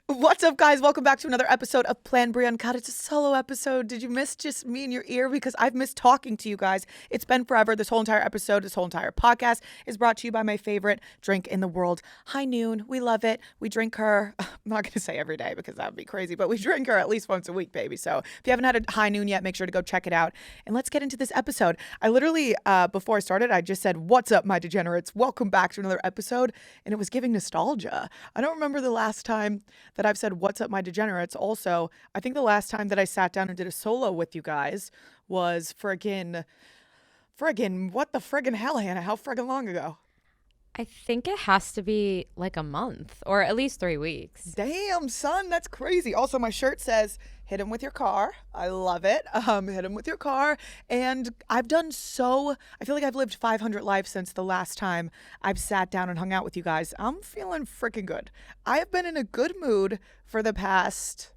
What's up, guys? Welcome back to another episode of Planbri Uncut. It's a solo episode. Did you miss just me in your ear? Because I've missed talking to you guys. It's been forever. This whole entire episode, this whole entire podcast is brought to you by my favorite drink in the world, High Noon. We love it. We drink her, I'm not going to say every day because that would be crazy, but we drink her at least once a week, baby. So if you haven't had a High Noon yet, make sure to go check it out. And let's get into this episode. I literally, before I started, I just said, "What's up, my degenerates? Welcome back to another episode." And it was giving nostalgia. I don't remember the last time that I've said, "What's up, my degenerates?" Also, I think the last time that I sat down and did a solo with you guys was friggin', what the friggin' hell, Hannah? How friggin' long ago? I think it has to be like a month or at least 3 weeks. Damn, son, that's crazy. Also, my shirt says, "Hit him with your car." I love it. Hit him with your car. And I feel like I've lived 500 lives since the last time I've sat down and hung out with you guys. I'm feeling freaking good. I have been in a good mood for the past,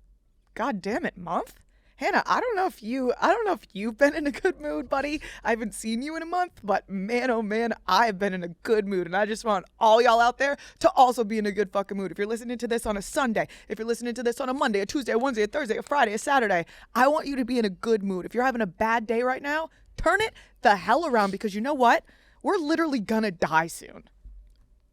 god damn it, month? Hannah, I don't know if you've been in a good mood, buddy. I haven't seen you in a month, but man, oh man, I've been in a good mood. And I just want all y'all out there to also be in a good fucking mood. If you're listening to this on a Sunday, if you're listening to this on a Monday, a Tuesday, a Wednesday, a Thursday, a Friday, a Saturday, I want you to be in a good mood. If you're having a bad day right now, turn it the hell around, because you know what? We're literally gonna die soon.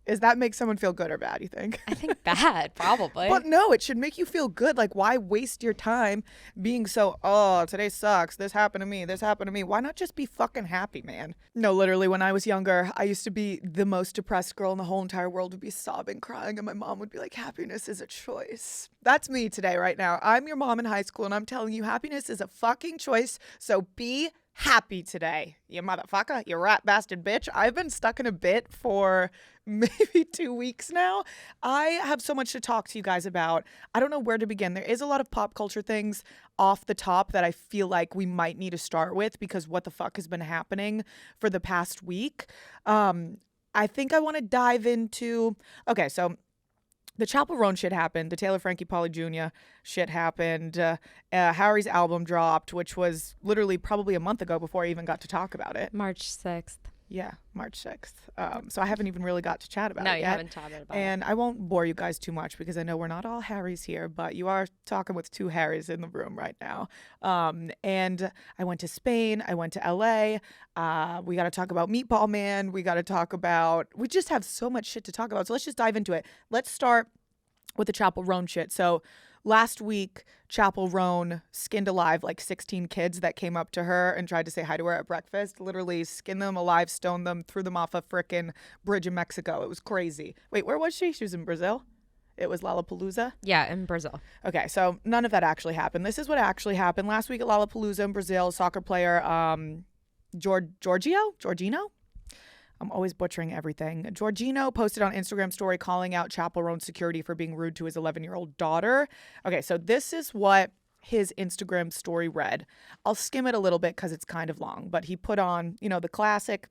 Does that make someone feel good or bad, you think? I think bad, probably. But no, it should make you feel good. Like, why waste your time being so, "Oh, today sucks. This happened to me. This happened to me." Why not just be fucking happy, man? No, literally, when I was younger, I used to be the most depressed girl in the whole entire world, would be sobbing, crying, and my mom would be like, "Happiness is a choice." That's me today, right now. I'm your mom in high school, and I'm telling you, happiness is a fucking choice. So be happy today, you motherfucker, you rat bastard bitch. I've been stuck in a bit for maybe 2 weeks now. I have so much to talk to you guys about. I don't know where to begin. There is a lot of pop culture things off the top that I feel like we might need to start with, because what the fuck has been happening for the past week. I think I want to dive into, okay, so the Chappell Roan shit happened. The Taylor Frankie Paul Jr. shit happened. Harry's album dropped, which was literally probably a month ago before I even got to talk about it. March 6th. Yeah, March 6th. So I haven't even really got to chat about it yet. No, you haven't chatted about it. And I won't bore you guys too much, because I know we're not all Harrys here, but you are talking with two Harrys in the room right now. And I went to Spain. I went to LA. We got to talk about Meatball Man. We just have so much shit to talk about. So let's just dive into it. Let's start with the Chappell Roan shit. So last week, Chappell Roan skinned alive like 16 kids that came up to her and tried to say hi to her at breakfast. Literally skinned them alive, stoned them, threw them off a frickin' bridge in Mexico. It was crazy. Wait, where was she? She was in Brazil? It was Lollapalooza? Yeah, in Brazil. Okay, so none of that actually happened. This is what actually happened. Last week at Lollapalooza in Brazil, soccer player Jorginho? I'm always butchering everything. Jorginho posted on Instagram story calling out Chappell Roan security for being rude to his 11-year-old daughter. Okay, so this is what his Instagram story read. I'll skim it a little bit because it's kind of long, but he put on, the classic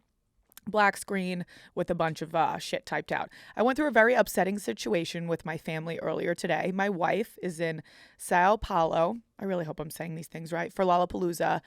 black screen with a bunch of shit typed out. "I went through a very upsetting situation with my family earlier today. My wife is in Sao Paulo. I really hope I'm saying these things right. For Lollapalooza,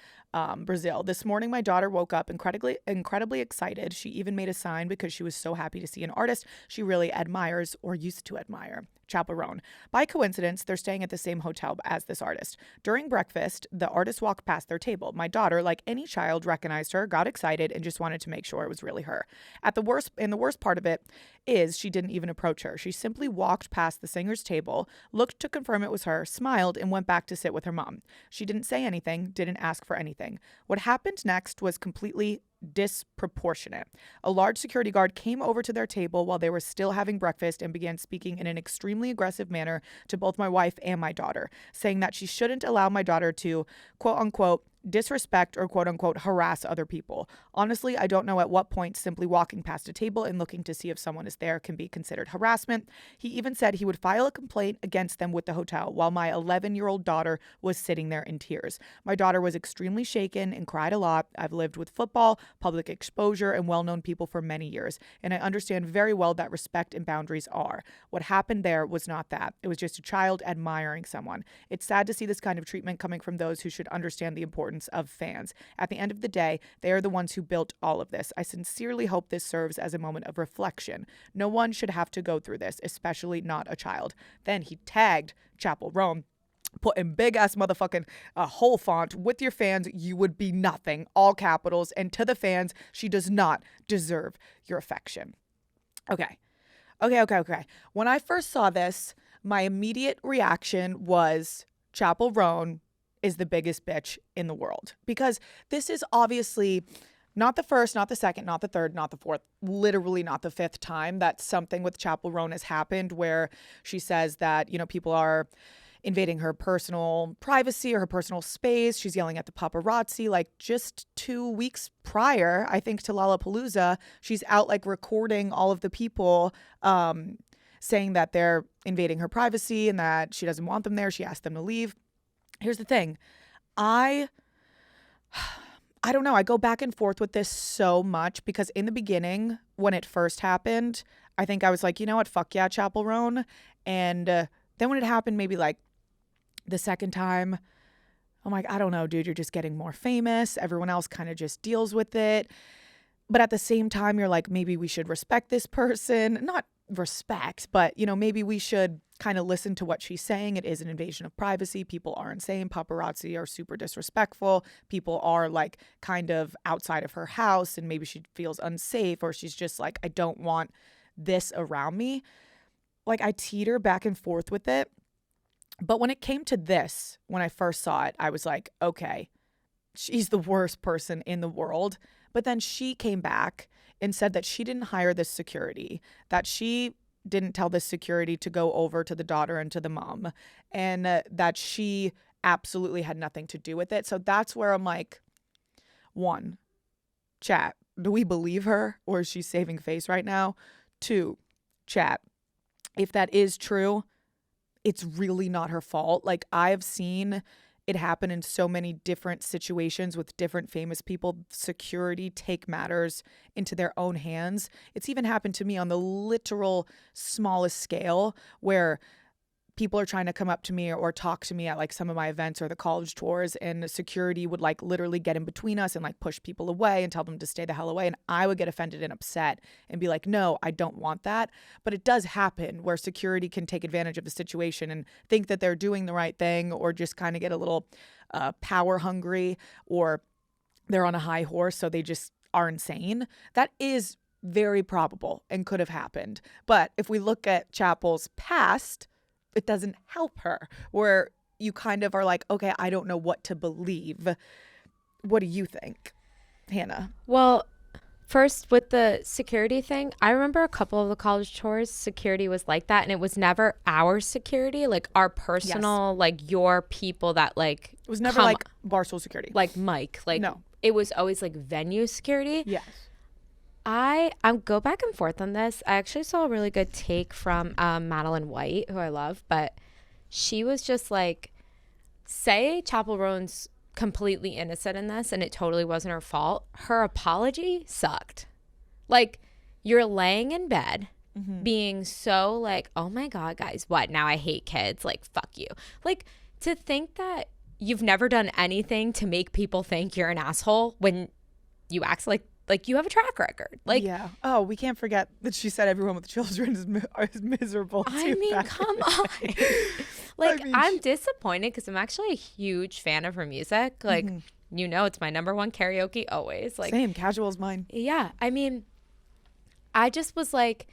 Brazil. This morning, my daughter woke up incredibly excited. She even made a sign because she was so happy to see an artist she really admires, or used to admire, Chappell Roan. By coincidence, they're staying at the same hotel as this artist. During breakfast, the artist walked past their table. My daughter, like any child, recognized her, got excited, and just wanted to make sure it was really her. The worst part of it is she didn't even approach her. She simply walked past the singer's table, looked to confirm it was her, smiled, and went back to sit with her mom. She didn't say anything, didn't ask for anything. What happened next was completely disproportionate. A large security guard came over to their table while they were still having breakfast and began speaking in an extremely aggressive manner to both my wife and my daughter, saying that she shouldn't allow my daughter to, quote unquote, disrespect or quote unquote harass other people. Honestly, I don't know at what point simply walking past a table and looking to see if someone is there can be considered harassment. He even said he would file a complaint against them with the hotel while my 11-year-old daughter was sitting there in tears. My daughter was extremely shaken and cried a lot. I've lived with football, public exposure, and well-known people for many years, and I understand very well that respect and boundaries are. What happened there was not that. It was just a child admiring someone. It's sad to see this kind of treatment coming from those who should understand the importance millions of fans. At the end of the day, they are the ones who built all of this. I sincerely hope this serves as a moment of reflection. No one should have to go through this, especially not a child. Then he tagged Chappell Roan, put in big ass motherfucking whole font, with your fans, you would be nothing, all capitals. And to the fans, she does not deserve your affection. Okay. When I first saw this, my immediate reaction was Chappell Roan is the biggest bitch in the world. Because this is obviously not the first, not the second, not the third, not the fourth, literally not the fifth time that something with Chappell Roan has happened where she says that, you know, people are invading her personal privacy or her personal space. She's yelling at the paparazzi. Like just 2 weeks prior, I think, to Lollapalooza, she's out like recording all of the people saying that they're invading her privacy and that she doesn't want them there. She asked them to leave. Here's the thing. I don't know. I go back and forth with this so much because in the beginning, when it first happened, I think I was like, you know what? Fuck yeah, Chappell Roan. And then when it happened, maybe like the second time, I'm like, I don't know, dude, you're just getting more famous. Everyone else kind of just deals with it. But at the same time, you're like, maybe we should respect this person. Not respect, but, you know, maybe we should kind of listen to what she's saying. It is an invasion of privacy. People are insane. Paparazzi are super disrespectful. People are like kind of outside of her house and maybe she feels unsafe or she's just like, I don't want this around me. Like I teeter back and forth with it. But when it came to this, when I first saw it, I was like, okay, she's the worst person in the world. But then she came back and said that she didn't hire this security, that she didn't tell this security to go over to the daughter and to the mom, and that she absolutely had nothing to do with it. So that's where I'm like, one, chat, do we believe her or is she saving face right now? Two, chat, if that is true, it's really not her fault. Like I've seen it happen in so many different situations with different famous people. Security take matters into their own hands. It's even happened to me on the literal smallest scale where people are trying to come up to me or talk to me at like some of my events or the college tours, and the security would like literally get in between us and like push people away and tell them to stay the hell away. And I would get offended and upset and be like, no, I don't want that. But it does happen where security can take advantage of the situation and think that they're doing the right thing or just kind of get a little power hungry or they're on a high horse. So they just are insane. That is very probable and could have happened. But if we look at Chappell's past, it doesn't help her, where you kind of are like, okay, I don't know what to believe. What do you think, Hannah? Well, first with the security thing, I remember a couple of the college tours, security was like that. And it was never our security, like our personal, like your people that like. It was never like Barstool security. Like Mike. Like no. It was always like venue security. Yes. I go back and forth on this. I actually saw a really good take from Madeline White, who I love, but she was just like, say Chappell Roan's completely innocent in this and it totally wasn't her fault. Her apology sucked. Like, you're laying in bed being so like, oh my God, guys, what? Now I hate kids. Like, fuck you. Like, to think that you've never done anything to make people think you're an asshole when you act like you have a track record. Like, yeah. Oh, we can't forget that she said everyone with children is miserable too. I mean, come on. Like, I'm disappointed because I'm actually a huge fan of her music. Like, you know, it's my number one karaoke always. Like, same, casual is mine. Yeah. I mean, I just was like,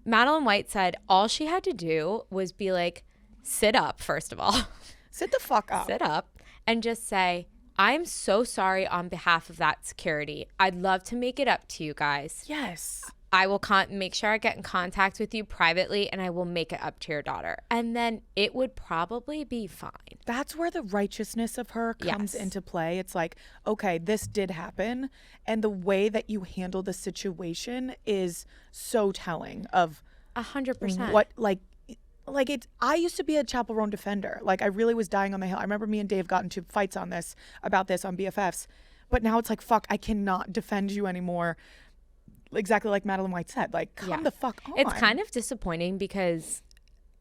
Madeline White said all she had to do was be like, sit up, first of all. Sit the fuck up. Sit up and just say, I'm so sorry on behalf of that security. I'd love to make it up to you guys. Yes. I will make sure I get in contact with you privately and I will make it up to your daughter. And then it would probably be fine. That's where the righteousness of her comes into play. It's like, okay, this did happen. And the way that you handle the situation is so telling of 100%. What, like it's, I used to be a Chappell Roan defender. Like I really was dying on the hill. I remember me and Dave got into fights about this on BFFs. But now it's like, fuck, I cannot defend you anymore. Exactly like Madeline White said. Like, come the fuck on. It's kind of disappointing because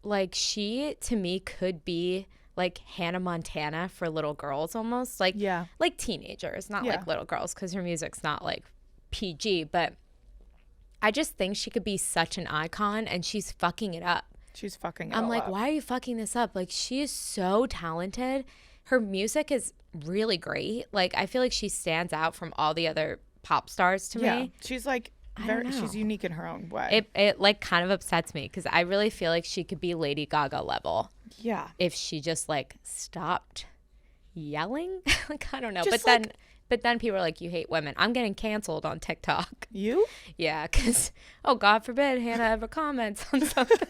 like she, to me, could be like Hannah Montana for little girls almost. Like, like teenagers, not like little girls, because her music's not like PG. But I just think she could be such an icon, and she's fucking it up. She's fucking it I'm like, up. why are you fucking this up? Like, she is so talented. Her music is really great. Like, I feel like she stands out from all the other pop stars to me. She's like she's unique in her own way. It like kind of upsets me because I really feel like she could be Lady Gaga level. Yeah. If she just like stopped yelling. Like, I don't know. Just But then people are like, you hate women. I'm getting canceled on TikTok. You? Yeah, because, oh, God forbid Hannah ever comments on something.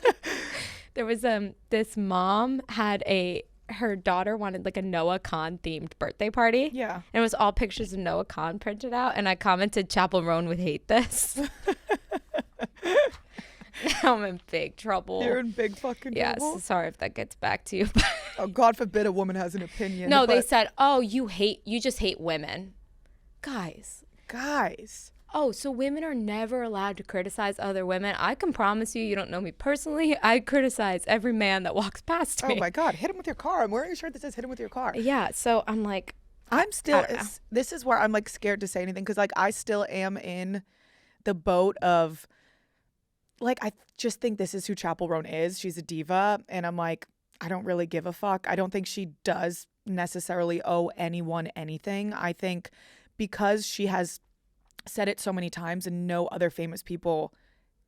There was this mom had her daughter wanted like a Noah Khan themed birthday party. Yeah. And it was all pictures of Noah Khan printed out. And I commented, Chappell Roan would hate this. Now I'm in big trouble. You're in big fucking trouble. Yes. Sorry if that gets back to you. Oh, God forbid a woman has an opinion. No, they said, oh, you just hate women. Guys. Oh, so women are never allowed to criticize other women. I can promise you don't know me personally. I criticize every man that walks past me. Oh, my God. Hit him with your car. I'm wearing a shirt that says hit him with your car. Yeah. So I'm like. I'm still. This is where I'm like scared to say anything because like I still am in the boat of like I just think this is who Chappell Roan is. She's a diva. And I'm like, I don't really give a fuck. I don't think she does necessarily owe anyone anything. I think because she has said it so many times and no other famous people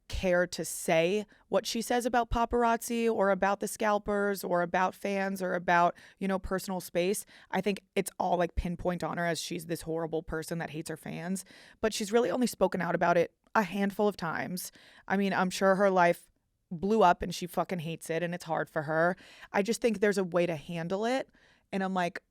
care to say what she says about paparazzi or about the scalpers or about fans or about, you know, personal space. I think it's all like pinpoint on her as she's this horrible person that hates her fans. But she's really only spoken out about it a handful of times. I mean, I'm sure her life blew up and she fucking hates it and it's hard for her. I just think there's a way to handle it. And I'm like,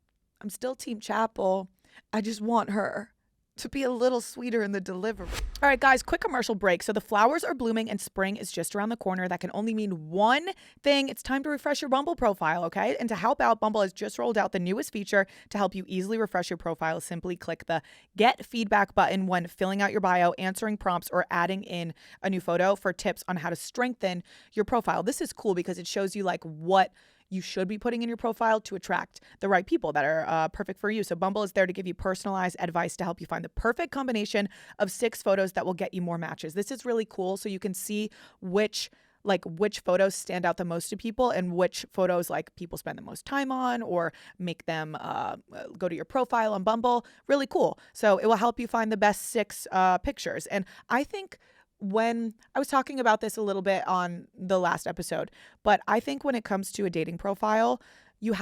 I'm still Team Chappell. I just want her to be a little sweeter in the delivery. All right, guys, quick commercial break. So the flowers are blooming and spring is just around the corner. That can only mean one thing. It's time to refresh your Bumble profile, okay? And to help out, Bumble has just rolled out the newest feature to help you easily refresh your profile. Simply click the Get Feedback button when filling out your bio, answering prompts, or adding in a new photo for tips on how to strengthen your profile. This is cool because it shows you like what you should be putting in your profile to attract the right people that are perfect for you. So Bumble is there to give you personalized advice to help you find the perfect combination of 6 photos that will get you more matches. This is really cool so you can see which photos stand out the most to people and which photos like people spend the most time on or make them go to your profile on Bumble. Really cool. So it will help you find the best 6 pictures. And I think when I was talking about this a little bit on the last episode, but I think when it comes to a dating profile, you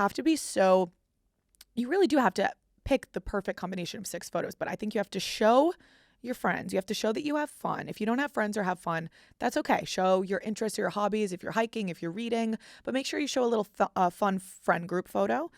really do have to pick the perfect combination of 6 photos. But I think you have to show your friends. You have to show that you have fun. If you don't have friends or have fun, that's okay. Show your interests or your hobbies, if you're hiking, if you're reading, but make sure you show a little fun friend group photo.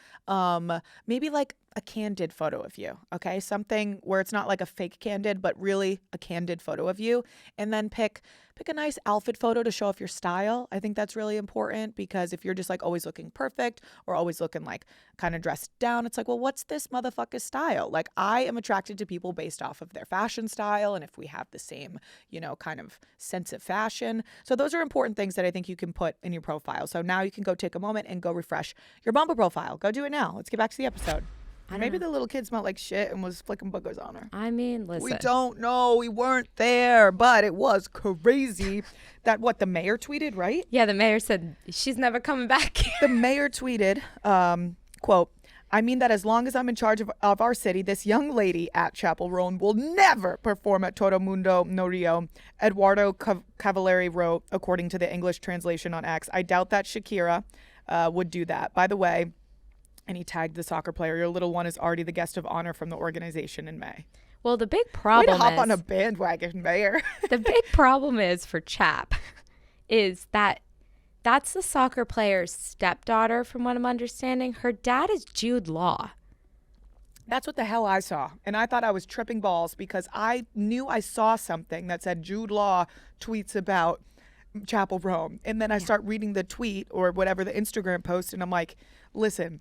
Maybe like a candid photo of you, okay? Something where it's not like a fake candid, but really a candid photo of you. And then pick a nice outfit photo to show off your style. I think that's really important because if you're just like always looking perfect or always looking like kind of dressed down, it's like, well, what's this motherfucker's style? Like I am attracted to people based off of their fashion style and if we have the same, you know, kind of sense of fashion. So those are important things that I think you can put in your profile. So now you can go take a moment and go refresh your Bumble profile. Go do it now. Let's get back to the episode. Maybe the little kid smelled like shit and was flicking boogers on her. I mean, listen. We don't know. We weren't there, but it was crazy that the mayor tweeted, right? Yeah, the mayor said she's never coming back here. The mayor tweeted, quote, I mean that as long as I'm in charge of our city, this young lady at Chappell Roan will never perform at Todo Mundo no Rio. Eduardo Cavalieri wrote, according to the English translation on X. I doubt that Shakira would do that. By the way, and he tagged the soccer player, your little one is already the guest of honor from the organization in May. Well, the big problem Way to hop on a bandwagon, Mayor. The big problem is for Chap is that's the soccer player's stepdaughter, from what I'm understanding. Her dad is Jude Law. That's what the hell I saw. And I thought I was tripping balls because I knew I saw something that said Jude Law tweets about Chappell Roan. And then I start reading the tweet or whatever, the Instagram post, and I'm like, listen,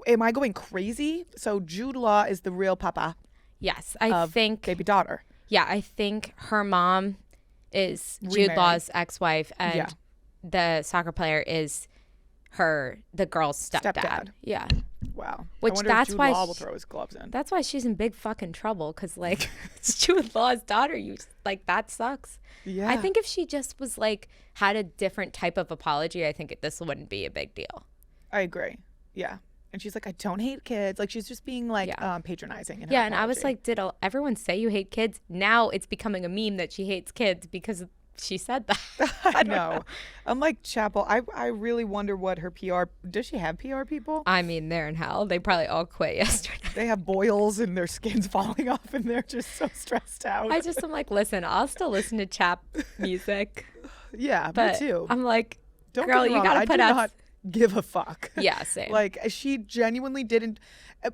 am I going crazy? So Jude Law is the real papa. Yes, I think baby daughter. Yeah, I think her mom is Jude Law's ex-wife, and the soccer player is the girl's stepdad. Yeah. Wow. Which I wonder that's if Jude why Law will throw his gloves in. That's why she's in big fucking trouble, because like it's Jude Law's daughter. That sucks. Yeah. I think if she just was like had a different type of apology, I think this wouldn't be a big deal. I agree. Yeah. And she's like, I don't hate kids. Like, she's just being like patronizing. In her and I was like, did everyone say you hate kids? Now it's becoming a meme that she hates kids because she said that. I know. I'm like, Chappell, I really wonder what her PR, does she have PR people? I mean, they're in hell. They probably all quit yesterday. They have boils and their skin's falling off and they're just so stressed out. I'm like, listen, I'll still listen to Chap music. Yeah, but me too. I'm like, Don't girl, get me you wrong, gotta put us. Not give a fuck. Yeah, same. Like, she genuinely didn't.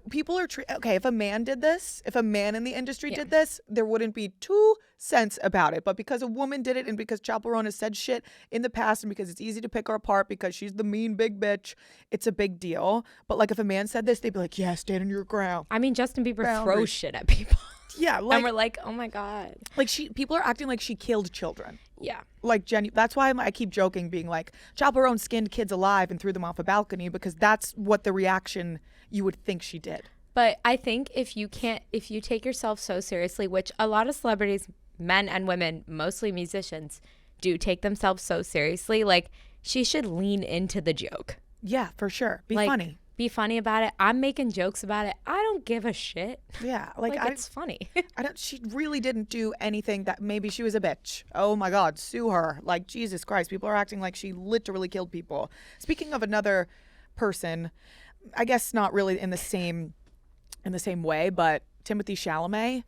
People are okay. If a man did this, if a man in the industry did this, there wouldn't be 2 cents about it. But because a woman did it, and because Chappell Roan has said shit in the past, and because it's easy to pick her apart because she's the mean big bitch, it's a big deal. But like, if a man said this, they'd be like, yeah, stand on your ground. I mean, Justin Bieber throws shit at people. Yeah, like, and we're like, oh my god. Like, people are acting like she killed children. Yeah. Like, that's why I keep joking, being like, Chappell Roan skinned kids alive and threw them off a balcony, because that's what the reaction you would think she did. But I think if you take yourself so seriously, which a lot of celebrities, men and women, mostly musicians, do take themselves so seriously, like, she should lean into the joke. Yeah, for sure. Be funny. Be funny about it. I'm making jokes about it. I don't give a shit. Yeah, it's funny. She really didn't do anything that maybe she was a bitch. Oh my God, sue her. Like, Jesus Christ, people are acting like she literally killed people. Speaking of another person, I guess not really in the same way, but Timothée Chalamet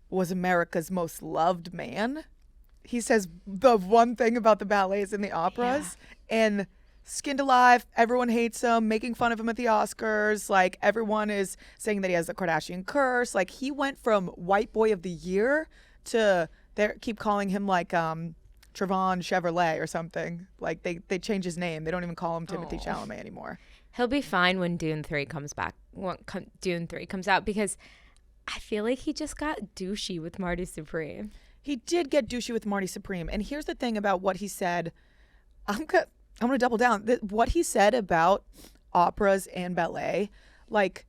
was America's most loved man. He says the one thing about the ballets and the operas, and skinned alive, everyone hates him, making fun of him at the Oscars. Like, everyone is saying that he has the Kardashian curse. Like, he went from white boy of the year to they keep calling him like Trevon Chevrolet or something. Like, they change his name. They don't even call him Timothée Chalamet anymore. He'll be fine when Dune 3 comes back. Dune 3 comes out, because I feel like he just got douchey with Marty Supreme. He did get douchey with Marty Supreme. And here's the thing about what he said. I'm going to double down. What he said about operas and ballet, like,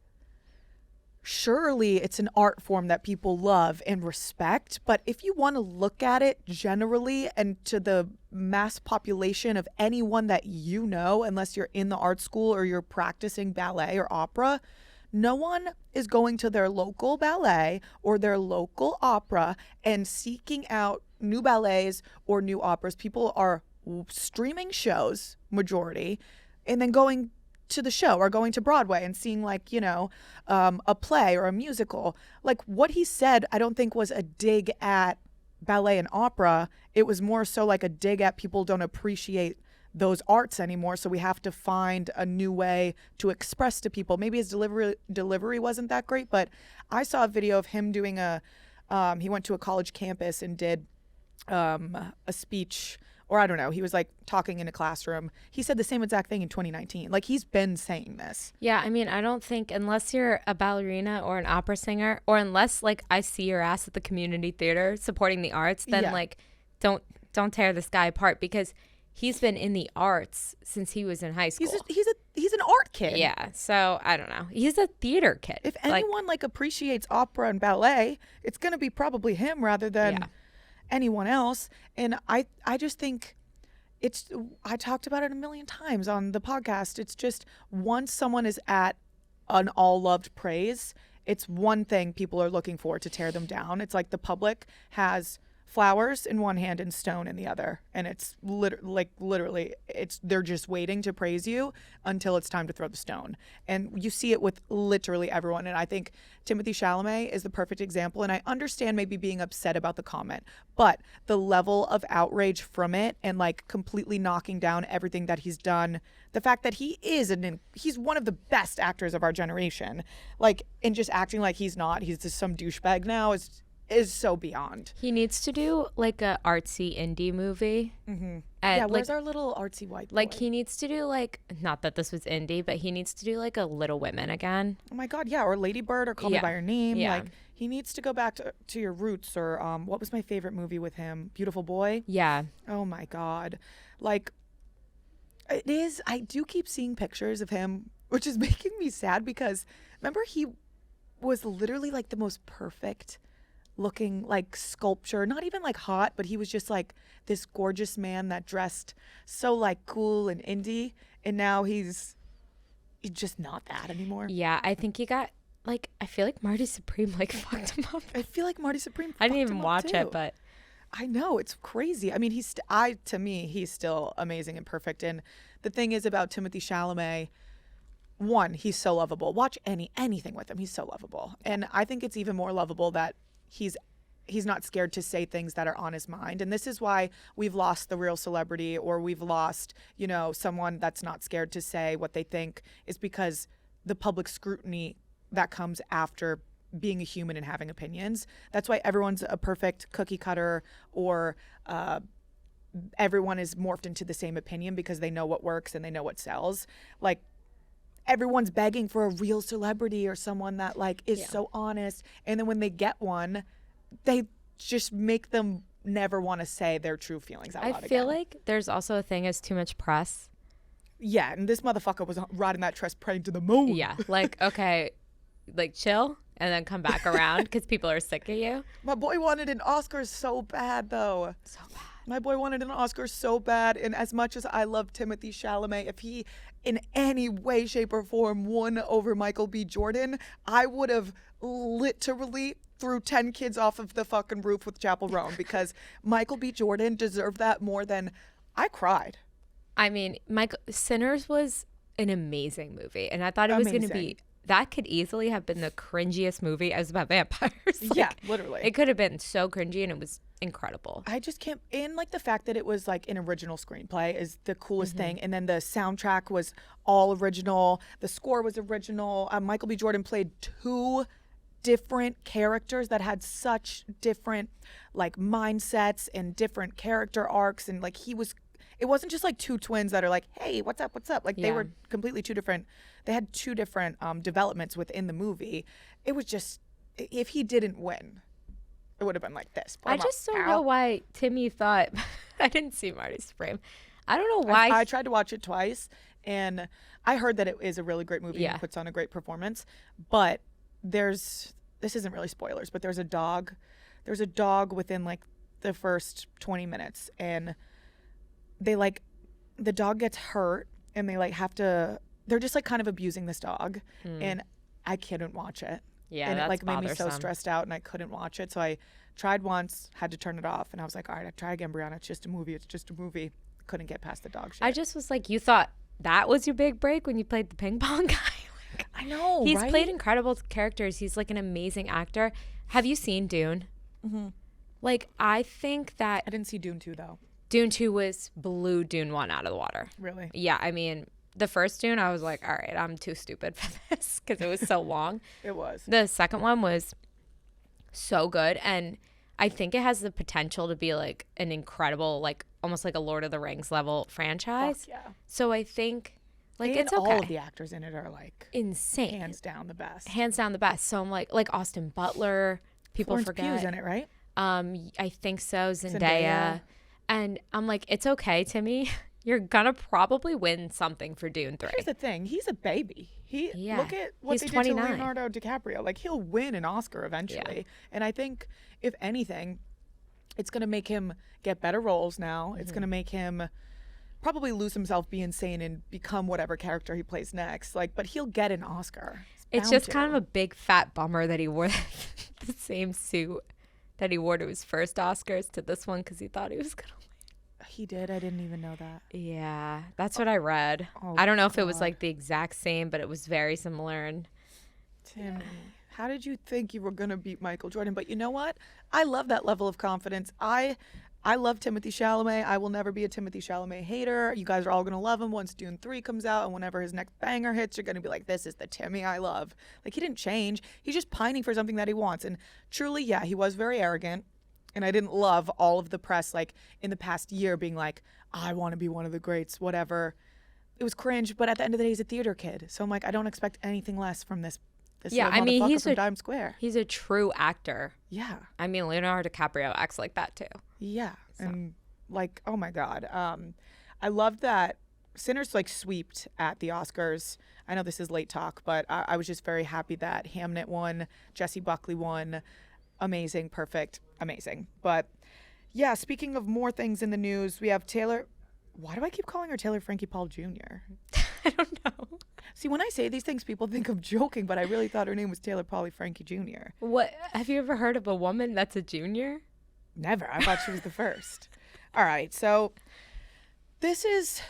surely it's an art form that people love and respect. But if you want to look at it generally and to the mass population of anyone that you know, unless you're in the art school or you're practicing ballet or opera, no one is going to their local ballet or their local opera and seeking out new ballets or new operas. People are streaming shows, majority, and then going to the show or going to Broadway and seeing, like, a play or a musical. Like, what he said, I don't think was a dig at ballet and opera. It was more so like a dig at people don't appreciate those arts anymore, so we have to find a new way to express to people. Maybe his delivery wasn't that great, but I saw a video of him doing he went to a college campus and did a speech. Or I don't know, he was like talking in a classroom. He said the same exact thing in 2019. Like, he's been saying this. Yeah, I mean, I don't think, unless you're a ballerina or an opera singer, or unless, like, I see your ass at the community theater supporting the arts, then like, don't tear this guy apart, because he's been in the arts since he was in high school. He's an art kid. Yeah, so I don't know. He's a theater kid. If anyone like appreciates opera and ballet, it's gonna be probably him rather than anyone else. And I just think I talked about it a million times on the podcast. It's just, once someone is at an all loved praise, it's one thing people are looking for to tear them down. It's like the public has flowers in one hand and stone in the other, and it's literally they're just waiting to praise you until it's time to throw the stone. And you see it with literally everyone, and I think Timothée Chalamet is the perfect example. And I understand maybe being upset about the comment, but the level of outrage from it and like completely knocking down everything that he's done, the fact that he's one of the best actors of our generation, like, and just acting like he's just some douchebag now is so beyond. He needs to do like a artsy indie movie. Mm-hmm. Yeah, where's our little artsy white boy? Like, he needs to do like, not that this was indie, but he needs to do like a Little Women again. Oh my God, yeah, or Lady Bird, or Call Me by Your Name. Yeah. Like, he needs to go back to your roots. Or what was my favorite movie with him? Beautiful Boy. Yeah. Oh my God, like, It is. I do keep seeing pictures of him, which is making me sad because remember he was literally like the most perfect looking like sculpture, not even like hot, but he was just like this gorgeous man that dressed so like cool and indie, and now he's just not that anymore. Yeah, I think he got like, I feel like Marty Supreme like fucked him up. I feel like Marty Supreme I didn't fucked even him up watch too. it, but I know, it's crazy. I mean, to me, he's still amazing and perfect. And the thing is about Timothée Chalamet, one, he's so lovable. Watch anything with him. He's so lovable. And I think it's even more lovable that he's not scared to say things that are on his mind. And this is why we've lost the real celebrity, or we've lost, someone that's not scared to say what they think, is because the public scrutiny that comes after being a human and having opinions. That's why everyone's a perfect cookie cutter, or everyone is morphed into the same opinion because they know what works and they know what sells. Like, everyone's begging for a real celebrity or someone that like is so honest, and then when they get one, they just make them never want to say their true feelings out loud. I feel like there's also a thing as too much press. Yeah, and this motherfucker was riding that trust praying to the moon. Yeah, like, okay, like chill and then come back around because people are sick of you. My boy wanted an Oscar so bad, though. So bad. My boy wanted an Oscar so bad, and as much as I love Timothée Chalamet, if he in any way, shape, or form won over Michael B. Jordan, I would have literally threw 10 kids off of the fucking roof with Chappell Roan, because Michael B. Jordan deserved that more than I cried. I mean, Sinners was an amazing movie, and I thought it was going to be, that could easily have been the cringiest movie as about vampires. Like, yeah, literally. It could have been so cringy, and it was incredible. I just can't, and like the fact that it was like an original screenplay is the coolest thing. And then the soundtrack was all original. The score was original. Michael B. Jordan played two different characters that had such different like mindsets and different character arcs. And like it wasn't just like two twins that are like, hey, what's up? Like they were completely two different. They had two different developments within the movie. It was just, if he didn't win, it would have been like this. I just don't know why Timmy thought, I didn't see Marty Supreme. I don't know why. I tried to watch it twice, and I heard that it is a really great movie and puts on a great performance. But this isn't really spoilers, but there's a dog within like the first 20 minutes, and they like, the dog gets hurt, and they like they're just like kind of abusing this dog, and I couldn't watch it. Yeah, and that's it like made bothersome. me so stressed out, and I couldn't watch it. So I tried once, had to turn it off, and I was like, all right, I try again, Brianna. It's just a movie. Couldn't get past the dog shit. I just was like, you thought that was your big break when you played the ping pong guy? Like, I know, he's right? played incredible characters. He's like an amazing actor. Have you seen Dune? Mm-hmm. Like, I think that I didn't see Dune 2 though. Dune 2 blew Dune 1 out of the water. Really? Yeah, I mean, the first Dune, I was like, all right, I'm too stupid for this because it was so long. It was. The second one was so good, and I think it has the potential to be like an incredible, like almost like a Lord of the Rings level franchise. Fuck yeah. So I think like and it's okay. all of the actors in it are like insane, hands down the best. Hands down the best. So I'm like Austin Butler. People Florence forget. Pugh's in it, right? I think so. Zendaya. And I'm like, it's okay, Timmy. You're gonna probably win something for Dune 3. Here's the thing: he's a baby. Look at what He's they 29. did to Leonardo DiCaprio. Like, he'll win an Oscar eventually. Yeah. And I think, if anything, it's gonna make him get better roles now. It's gonna make him probably lose himself, be insane, and become whatever character he plays next. Like, but he'll get an Oscar. It's just kind of a big fat bummer that he wore the same suit that he wore to his first Oscars to this one because he thought he was gonna win. He did? I didn't even know that. Yeah, that's what I read. Oh, I don't know if it was like the exact same, but it was very similar. And Timmy, how did you think you were going to beat Michael Jordan? But you know what? I love that level of confidence. I love Timothée Chalamet. I will never be a Timothée Chalamet hater. You guys are all going to love him once Dune 3 comes out, and whenever his next banger hits, you're going to be like, this is the Timmy I love. Like, he didn't change. He's just pining for something that he wants. And truly, yeah, he was very arrogant. And I didn't love all of the press, like, in the past year being like, I want to be one of the greats, whatever. It was cringe, but at the end of the day, he's a theater kid. So I'm like, I don't expect anything less from this yeah, I mean, he's from Dime Square. He's a true actor. Yeah. I mean, Leonardo DiCaprio acts like that, too. Yeah. So. And, like, oh, my God. I love that Sinners like sweeped at the Oscars. I know this is late talk, but I was just very happy that Hamnet won, Jessie Buckley won. Amazing, perfect, amazing. But yeah, speaking of more things in the news, we have Taylor. Why do I keep calling her Taylor Frankie Paul Jr.? I don't know. See, when I say these things, people think I'm joking, but I really thought her name was Taylor Polly Frankie Jr. What, have you ever heard of a woman that's a junior? Never. I thought she was the first. All right, so this is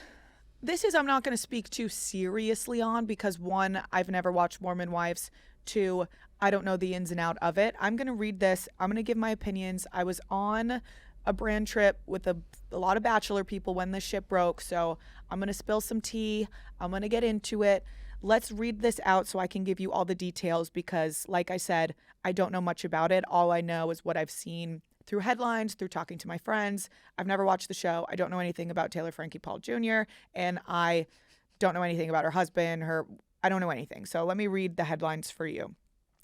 I'm not going to speak too seriously on because one, I've never watched Mormon Wives. Two, I don't know the ins and out of it. I'm going to read this. I'm going to give my opinions. I was on a brand trip with a lot of Bachelor people when the ship broke, so I'm going to spill some tea. I'm going to get into it. Let's read this out so I can give you all the details because, like I said, I don't know much about it. All I know is what I've seen through headlines, through talking to my friends. I've never watched the show. I don't know anything about Taylor Frankie Paul Jr., and I don't know anything about her husband, I don't know anything. So let me read the headlines for you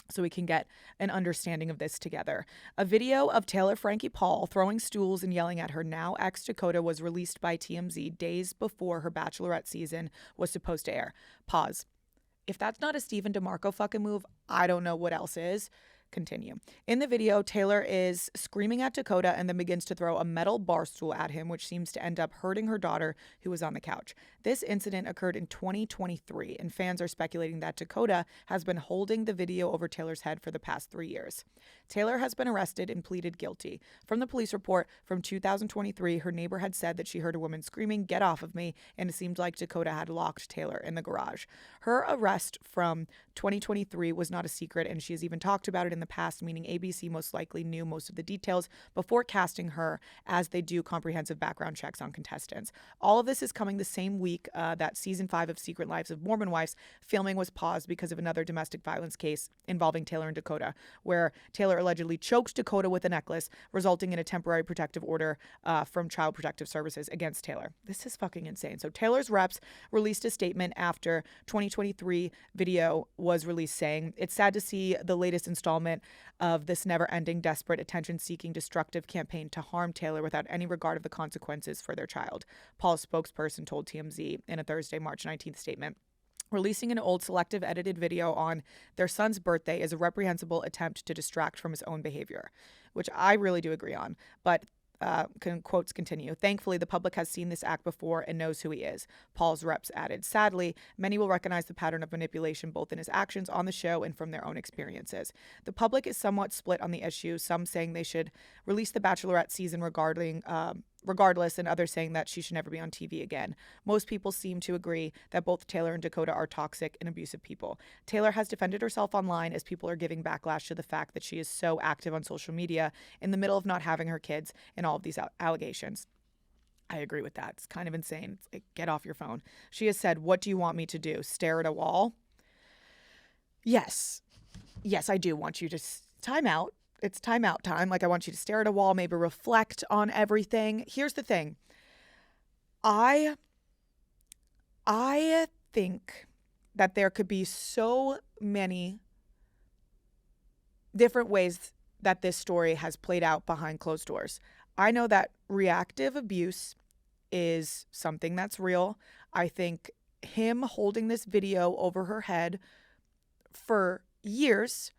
so we can get an understanding of this together. A video of Taylor Frankie Paul throwing stools and yelling at her now ex Dakota was released by TMZ days before her Bachelorette season was supposed to air. Pause. If that's not a Stephen DeMarco fucking move, I don't know what else is. Continue. In the video, Taylor is screaming at Dakota and then begins to throw a metal bar stool at him, which seems to end up hurting her daughter, who was on the couch. This incident occurred in 2023, and fans are speculating that Dakota has been holding the video over Taylor's head for the past 3 years. Taylor has been arrested and pleaded guilty. From the police report from 2023, her neighbor had said that she heard a woman screaming, "Get off of me," and it seemed like Dakota had locked Taylor in the garage. Her arrest from 2023 was not a secret, and she has even talked about it in the past, meaning ABC most likely knew most of the details before casting her, as they do comprehensive background checks on contestants. All of this is coming the same week that season 5 of Secret Lives of Mormon Wives filming was paused because of another domestic violence case involving Taylor and Dakota, where Taylor allegedly choked Dakota with a necklace, resulting in a temporary protective order from Child Protective Services against Taylor. This is fucking insane. So Taylor's reps released a statement after 2023 video was released saying, "It's sad to see the latest installment of this never-ending, desperate, attention-seeking, destructive campaign to harm Taylor without any regard of the consequences for their child," Paul's spokesperson told TMZ in a Thursday, March 19th statement. Releasing an old selective edited video on their son's birthday is a reprehensible attempt to distract from his own behavior, which I really do agree on. But quotes continue. "Thankfully, the public has seen this act before and knows who he is," Paul's reps added. "Sadly, many will recognize the pattern of manipulation both in his actions on the show and from their own experiences. The public is somewhat split on the issue, some saying they should release the Bachelorette season regardless, and others saying that she should never be on TV again. Most people seem to agree that both Taylor and Dakota are toxic and abusive people. Taylor has defended herself online as people are giving backlash to the fact that she is so active on social media in the middle of not having her kids and all of these allegations." I agree with that. It's kind of insane. It's like, get off your phone. She has said, "What do you want me to do? Stare at a wall?" Yes. Yes, I do want you to time out. It's timeout time. Like, I want you to stare at a wall, maybe reflect on everything. Here's the thing. I think that there could be so many different ways that this story has played out behind closed doors. I know that reactive abuse is something that's real. I think him holding this video over her head for years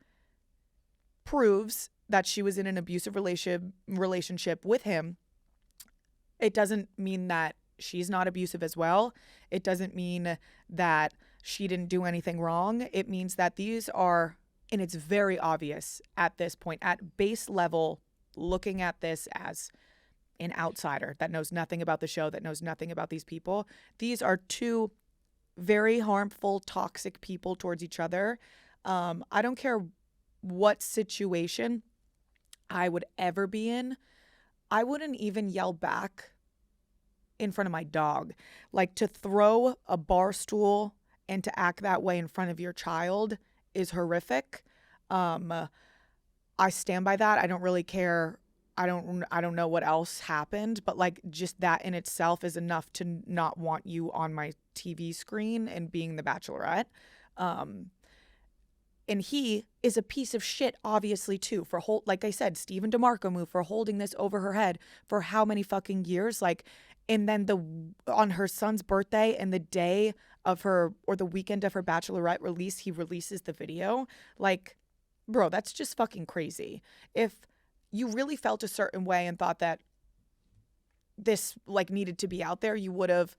proves that she was in an abusive relationship with him. It doesn't mean that she's not abusive as well. It doesn't mean that she didn't do anything wrong. It means that these are, and it's very obvious at this point, at base level, looking at this as an outsider that knows nothing about the show, that knows nothing about these people. These are two very harmful, toxic people towards each other. I don't care what situation I would ever be in. I wouldn't even yell back in front of my dog. Like, to throw a bar stool and to act that way in front of your child is horrific. I stand by that. I don't really care. I don't know what else happened, but like, just that in itself is enough to not want you on my TV screen and being the Bachelorette. And he is a piece of shit, obviously, too, for like I said, Stephen DeMarco move for holding this over her head for how many fucking years? Like, And then on her son's birthday and the day of her, or the weekend of her bachelorette release, he releases the video. Like, bro, that's just fucking crazy. If you really felt a certain way and thought that this like needed to be out there, you would have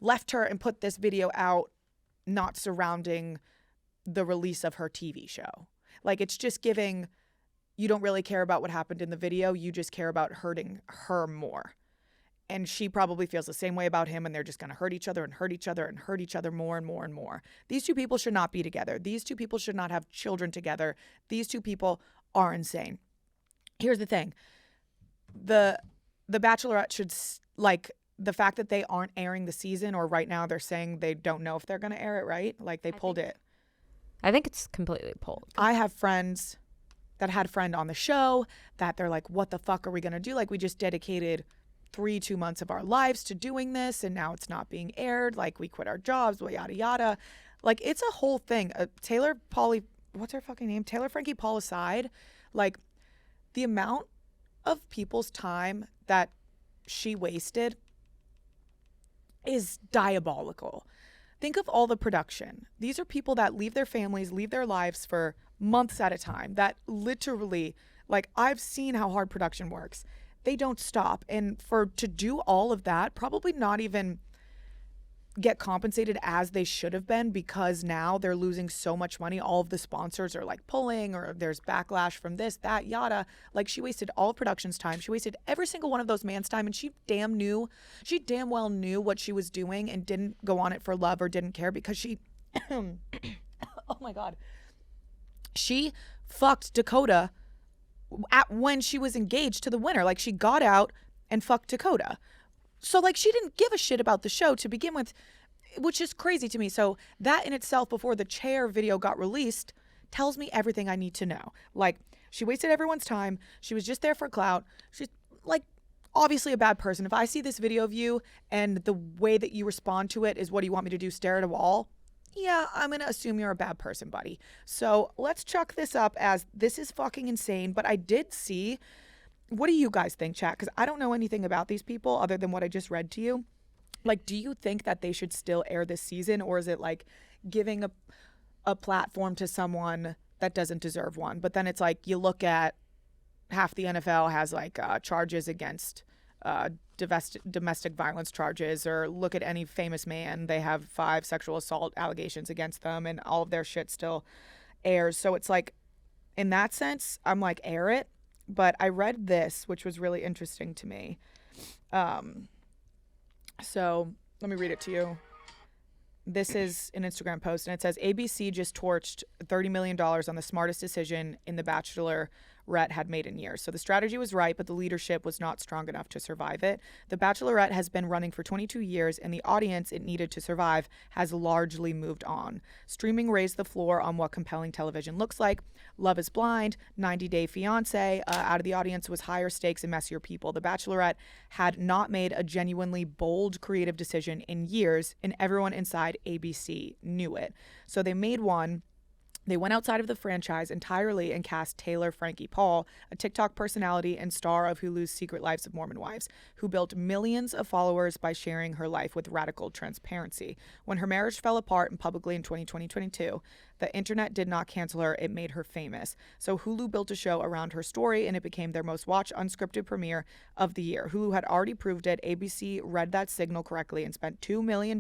left her and put this video out, not surrounding the release of her TV show. Like, it's just giving, you don't really care about what happened in the video. You just care about hurting her more. And she probably feels the same way about him, and they're just going to hurt each other and hurt each other and hurt each other more and more and more. These two people should not be together. These two people should not have children together. These two people are insane. Here's the thing. The Bachelorette should, like, the fact that they aren't airing the season, or right now they're saying they don't know if they're going to air it, right? Like, they pulled it. I think it's completely pulled. I have friends that had a friend on the show that they're like, what the fuck are we going to do? Like, we just dedicated 2 months of our lives to doing this, and now it's not being aired. Like, we quit our jobs, yada yada. Like, it's a whole thing. Taylor Frankie Paul aside, like, the amount of people's time that she wasted is diabolical. Think of all the production. These are people that leave their families, leave their lives for months at a time, that literally, like, I've seen how hard production works. They don't stop. And to do all of that, probably not even get compensated as they should have been, because now they're losing so much money. All of the sponsors are like pulling, or there's backlash from this, that, yada. Like, she wasted all of production's time. She wasted every single one of those man's time, and she damn well knew what she was doing and didn't go on it for love or didn't care, because she, oh my God, she fucked Dakota when she was engaged to the winner. Like, she got out and fucked Dakota. So, like, she didn't give a shit about the show to begin with, which is crazy to me. So that in itself, before the chair video got released, tells me everything I need to know. Like, she wasted everyone's time. She was just there for clout. She's, like, obviously a bad person. If I see this video of you and the way that you respond to it is, what do you want me to do, stare at a wall? Yeah, I'm going to assume you're a bad person, buddy. So let's chuck this up as, this is fucking insane. But I did see, what do you guys think, chat? Because I don't know anything about these people other than what I just read to you. Like, do you think that they should still air this season? Or is it like giving a platform to someone that doesn't deserve one? But then it's like, you look at half the NFL has like charges against domestic violence charges, or look at any famous man, they have 5 sexual assault allegations against them, and all of their shit still airs. So it's like, in that sense, I'm like, air it. But I read this, which was really interesting to me. So let me read it to you. This is an Instagram post, and it says, ABC just torched $30 million on the smartest decision in The Bachelorette had made in years. So the strategy was right, but the leadership was not strong enough to survive it. The Bachelorette has been running for 22 years, and the audience it needed to survive has largely moved on. Streaming raised the floor on what compelling television looks like. Love is Blind, 90 Day Fiancé, out of the audience was higher stakes and messier people. The Bachelorette had not made a genuinely bold creative decision in years, and everyone inside ABC knew it. So they made one. They went outside of the franchise entirely and cast Taylor Frankie Paul, a TikTok personality and star of Hulu's Secret Lives of Mormon Wives, who built millions of followers by sharing her life with radical transparency. When her marriage fell apart and publicly in 2022, the internet did not cancel her, it made her famous. So Hulu built a show around her story, and it became their most watched unscripted premiere of the year. Hulu had already proved it. ABC read that signal correctly and spent $2 million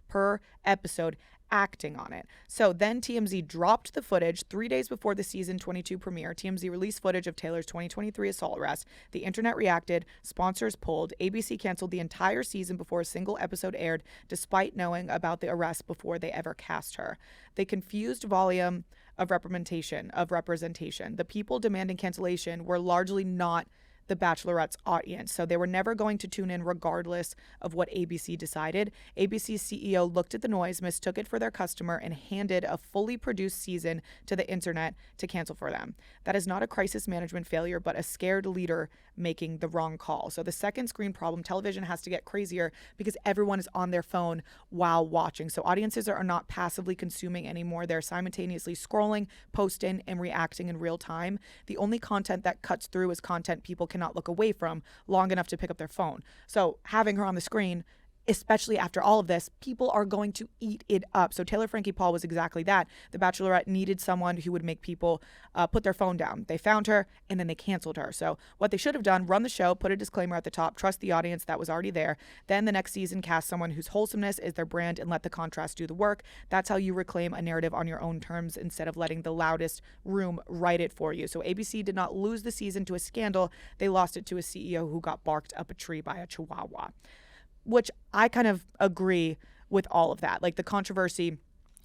per episode acting on it. So then TMZ dropped the footage 3 days before the season 22 premiere. TMZ released footage of Taylor's 2023 assault arrest. The internet reacted, sponsors pulled. ABC canceled the entire season before a single episode aired, despite knowing about the arrest before they ever cast her. They confused volume of representation. The people demanding cancellation were largely not the Bachelorette's audience, so they were never going to tune in regardless of what ABC decided. ABC's CEO looked at the noise, mistook it for their customer, and handed a fully produced season to the internet to cancel for them. That is not a crisis management failure, but a scared leader making the wrong call. So the second screen problem, television has to get crazier because everyone is on their phone while watching. So audiences are not passively consuming anymore. They're simultaneously scrolling, posting, and reacting in real time. The only content that cuts through is content people can cannot look away from long enough to pick up their phone. So having her on the screen, especially after all of this, people are going to eat it up. So Taylor Frankie Paul was exactly that. The Bachelorette needed someone who would make people put their phone down. They found her, and then they canceled her. So what they should have done, run the show, put a disclaimer at the top, trust the audience that was already there. Then the next season, cast someone whose wholesomeness is their brand and let the contrast do the work. That's how you reclaim a narrative on your own terms instead of letting the loudest room write it for you. So ABC did not lose the season to a scandal. They lost it to a CEO who got barked up a tree by a chihuahua. Which I kind of agree with all of that. Like, the controversy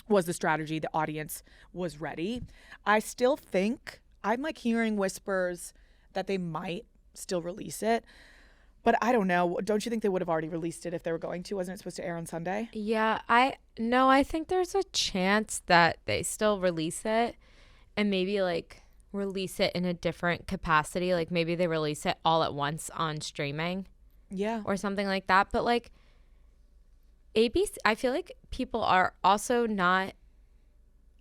was the strategy. The audience was ready. I still think, I'm like hearing whispers that they might still release it. But I don't know. Don't you think they would have already released it if they were going to? Wasn't it supposed to air on Sunday? Yeah, I think there's a chance that they still release it and maybe like release it in a different capacity. Like maybe they release it all at once on streaming. Yeah. Or something like that. But like ABC, I feel like people are also not,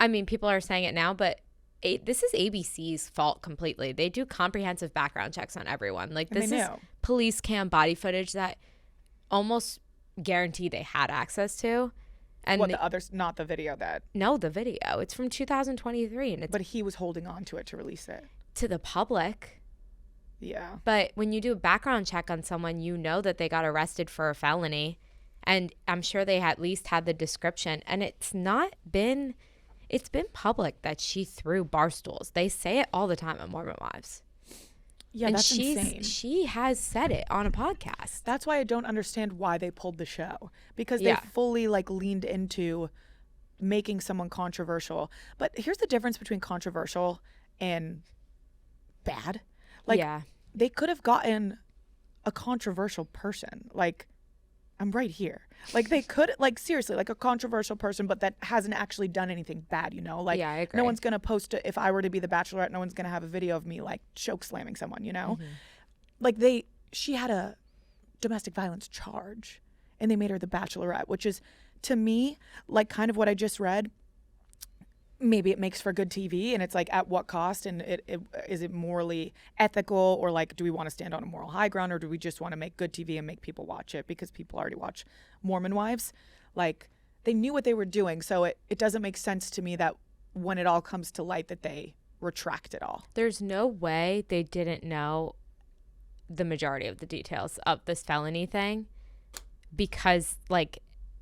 I mean, people are saying it now, but this is ABC's fault completely. They do comprehensive background checks on everyone. Like, this is police cam body footage that almost guarantee they had access to. And what, the others, not the video that? No, the video. It's from 2023. And but he was holding on to it to release it. To the public. Yeah. But when you do a background check on someone, you know that they got arrested for a felony. And I'm sure they at least had the description. And it's been public that she threw bar stools. They say it all the time on Mormon Wives. Yeah, and that's insane. She has said it on a podcast. That's why I don't understand why they pulled the show. Because they fully like leaned into making someone controversial. But here's the difference between controversial and bad. Like, they could have gotten a controversial person. Like, I'm right here. Like, they could, like, seriously, like a controversial person, but that hasn't actually done anything bad, you know? Like, I agree. No one's going to post it. If I were to be the Bachelorette, no one's going to have a video of me, like, choke slamming someone, you know? Mm-hmm. Like, she had a domestic violence charge, and they made her the Bachelorette, which is, to me, like, kind of what I just read. Maybe it makes for good TV, and it's like, at what cost, and is it morally ethical, or like, do we want to stand on a moral high ground, or do we just want to make good TV and make people watch it because people already watch Mormon Wives? Like, they knew what they were doing, so it doesn't make sense to me that when it all comes to light that they retract it all. There's no way they didn't know the majority of the details of this felony thing because, like,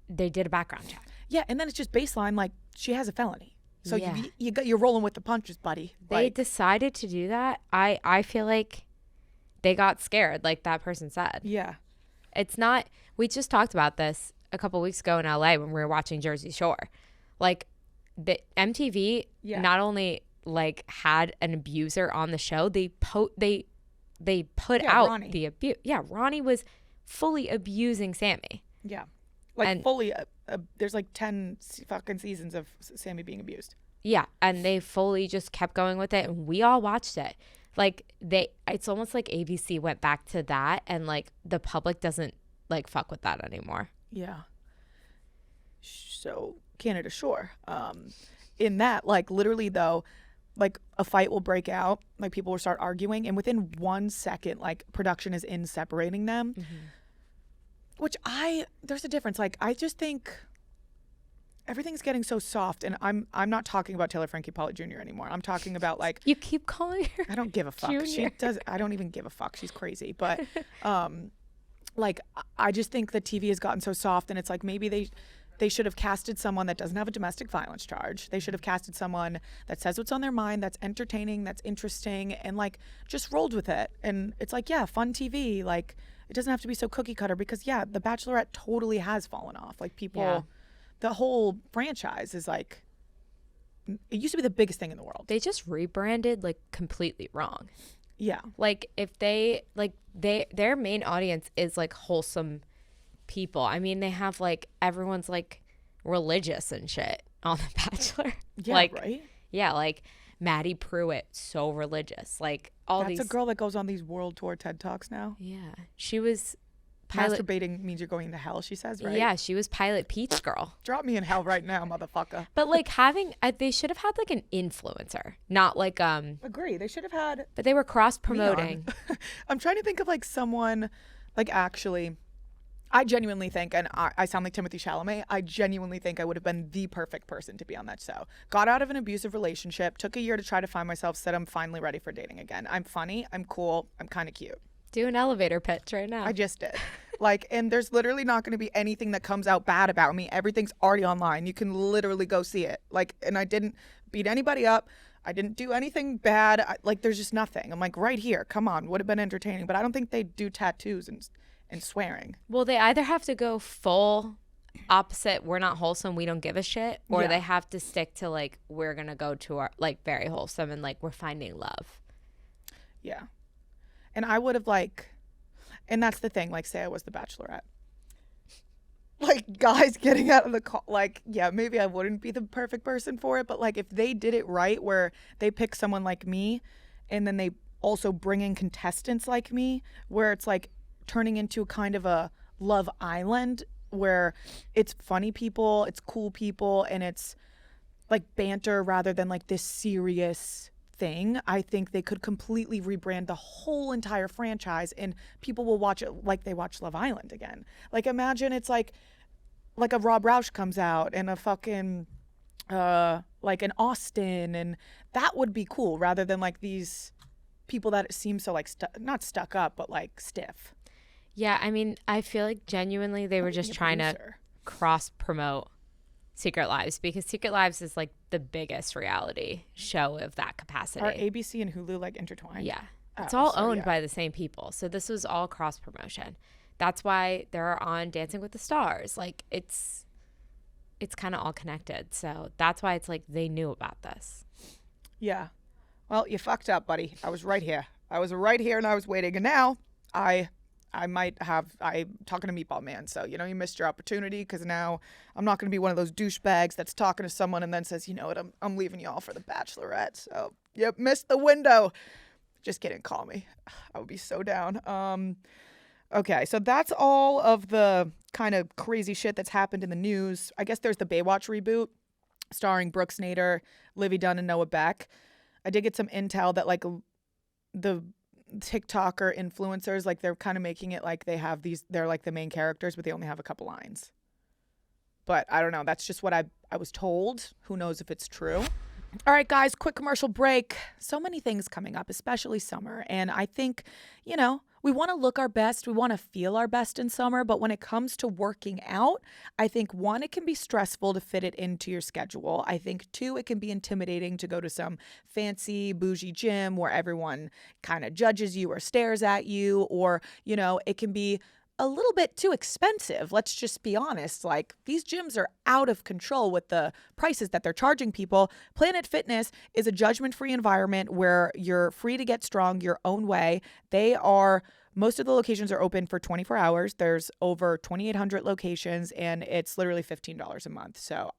they did a background check. Yeah, and then it's just baseline, like, she has a felony. So you're rolling with the punches, buddy. They decided to do that. I feel like they got scared, like that person said. Yeah. It's not, we just talked about this a couple weeks ago in LA when we were watching Jersey Shore. Like, the MTV not only like had an abuser on the show, they put out Ronnie. The abuse. Yeah, Ronnie was fully abusing Sammy. Yeah. Like, fully, there's like 10 fucking seasons of Sammy being abused. Yeah, and they fully just kept going with it, and we all watched it. Like, it's almost like ABC went back to that, and like the public doesn't like fuck with that anymore. Yeah. So Canada Shore, in that, like, literally though, like, a fight will break out, like, people will start arguing, and within 1 second, like, production is in separating them. Mm-hmm. Which there's a difference. Like, I just think everything's getting so soft, and I'm not talking about Taylor Frankie Paul Jr. anymore. I'm talking about, like, you keep calling her. I don't give a fuck. Junior. She does. I don't even give a fuck. She's crazy. But like, I just think the TV has gotten so soft, and it's like, maybe they should have casted someone that doesn't have a domestic violence charge. They should have casted someone that says what's on their mind, that's entertaining, that's interesting, and like, just rolled with it. And it's like, yeah, fun TV. Like, it doesn't have to be so cookie cutter because, yeah, The Bachelorette totally has fallen off. Like, people, the whole franchise is like, it used to be the biggest thing in the world. They just rebranded like completely wrong. Yeah. Like, if their main audience is like wholesome people. I mean, they have like, everyone's like religious and shit on The Bachelor. Yeah, like, right? Yeah, like Maddie Pruitt, so religious. Like, That's a girl that goes on these world tour TED Talks now. Yeah. She was pilot. Masturbating means you're going to hell, she says, right? Yeah, she was Pilot Pete's girl. Drop me in hell right now, motherfucker. But like they should have had like an influencer, not like Agree. They should have had. But they were cross promoting. I'm trying to think of like someone, like actually, I genuinely think, and I sound like Timothée Chalamet, I genuinely think I would have been the perfect person to be on that show. Got out of an abusive relationship, took a year to try to find myself, said I'm finally ready for dating again. I'm funny, I'm cool, I'm kind of cute. Do an elevator pitch right now. I just did. Like, and there's literally not going to be anything that comes out bad about me. Everything's already online. You can literally go see it. Like, and I didn't beat anybody up. I didn't do anything bad. Like, there's just nothing. I'm like, right here. Come on. Would have been entertaining. But I don't think they do tattoos and swearing. Well, they either have to go full opposite, we're not wholesome, we don't give a shit, or they have to stick to, like, we're going to go to our, like, very wholesome and, like, we're finding love. Yeah. And I would have, like, and that's the thing, like, say I was the Bachelorette. Like, guys getting out of the call, like, yeah, maybe I wouldn't be the perfect person for it, but, like, if they did it right, where they pick someone like me, and then they also bring in contestants like me, where it's, like, turning into kind of a Love Island, where it's funny people, it's cool people, and it's, like, banter rather than, like, this serious thing. I think they could completely rebrand the whole entire franchise and people will watch it like they watch Love Island again. Like, imagine it's like a Rob Roush comes out and a fucking like an Austin, and that would be cool rather than like these people that seem so like not stuck up but like stiff. Yeah, I mean, I feel like genuinely they were just trying to cross promote Secret Lives, because Secret Lives is like the biggest reality show of that capacity. Are ABC and Hulu like intertwined? Yeah. It's all owned by the same people. So this was all cross promotion. That's why they're on Dancing with the Stars. Like it's kind of all connected. So that's why it's like they knew about this. Yeah. Well, you fucked up, buddy. I was right here. I was right here and I was waiting. And now I'm talking to Meatball Man. So, you know, you missed your opportunity, because now I'm not going to be one of those douchebags that's talking to someone and then says, you know what, I'm leaving y'all for the Bachelorette. So, yep, missed the window. Just kidding. Call me. I would be so down. Okay, so that's all of the kind of crazy shit that's happened in the news. I guess there's the Baywatch reboot starring Brooke Snyder, Livy Dunn, and Noah Beck. I did get some intel that like the TikToker influencers, like they're kind of making it like they're like the main characters, but they only have a couple lines. But I don't know. That's just what I was told. Who knows if it's true. All right, guys, quick commercial break. So many things coming up, especially summer. And I think, you know, we want to look our best. We want to feel our best in summer. But when it comes to working out, I think, one, it can be stressful to fit it into your schedule. I think, two, it can be intimidating to go to some fancy, bougie gym where everyone kind of judges you or stares at you. Or, you know, it can be a little bit too expensive. Let's just be honest. Like, these gyms are out of control with the prices that they're charging people. Planet Fitness is a judgment-free environment where you're free to get strong your own way. Most of the locations are open for 24 hours. There's over 2,800 locations, and it's literally $15 a month. So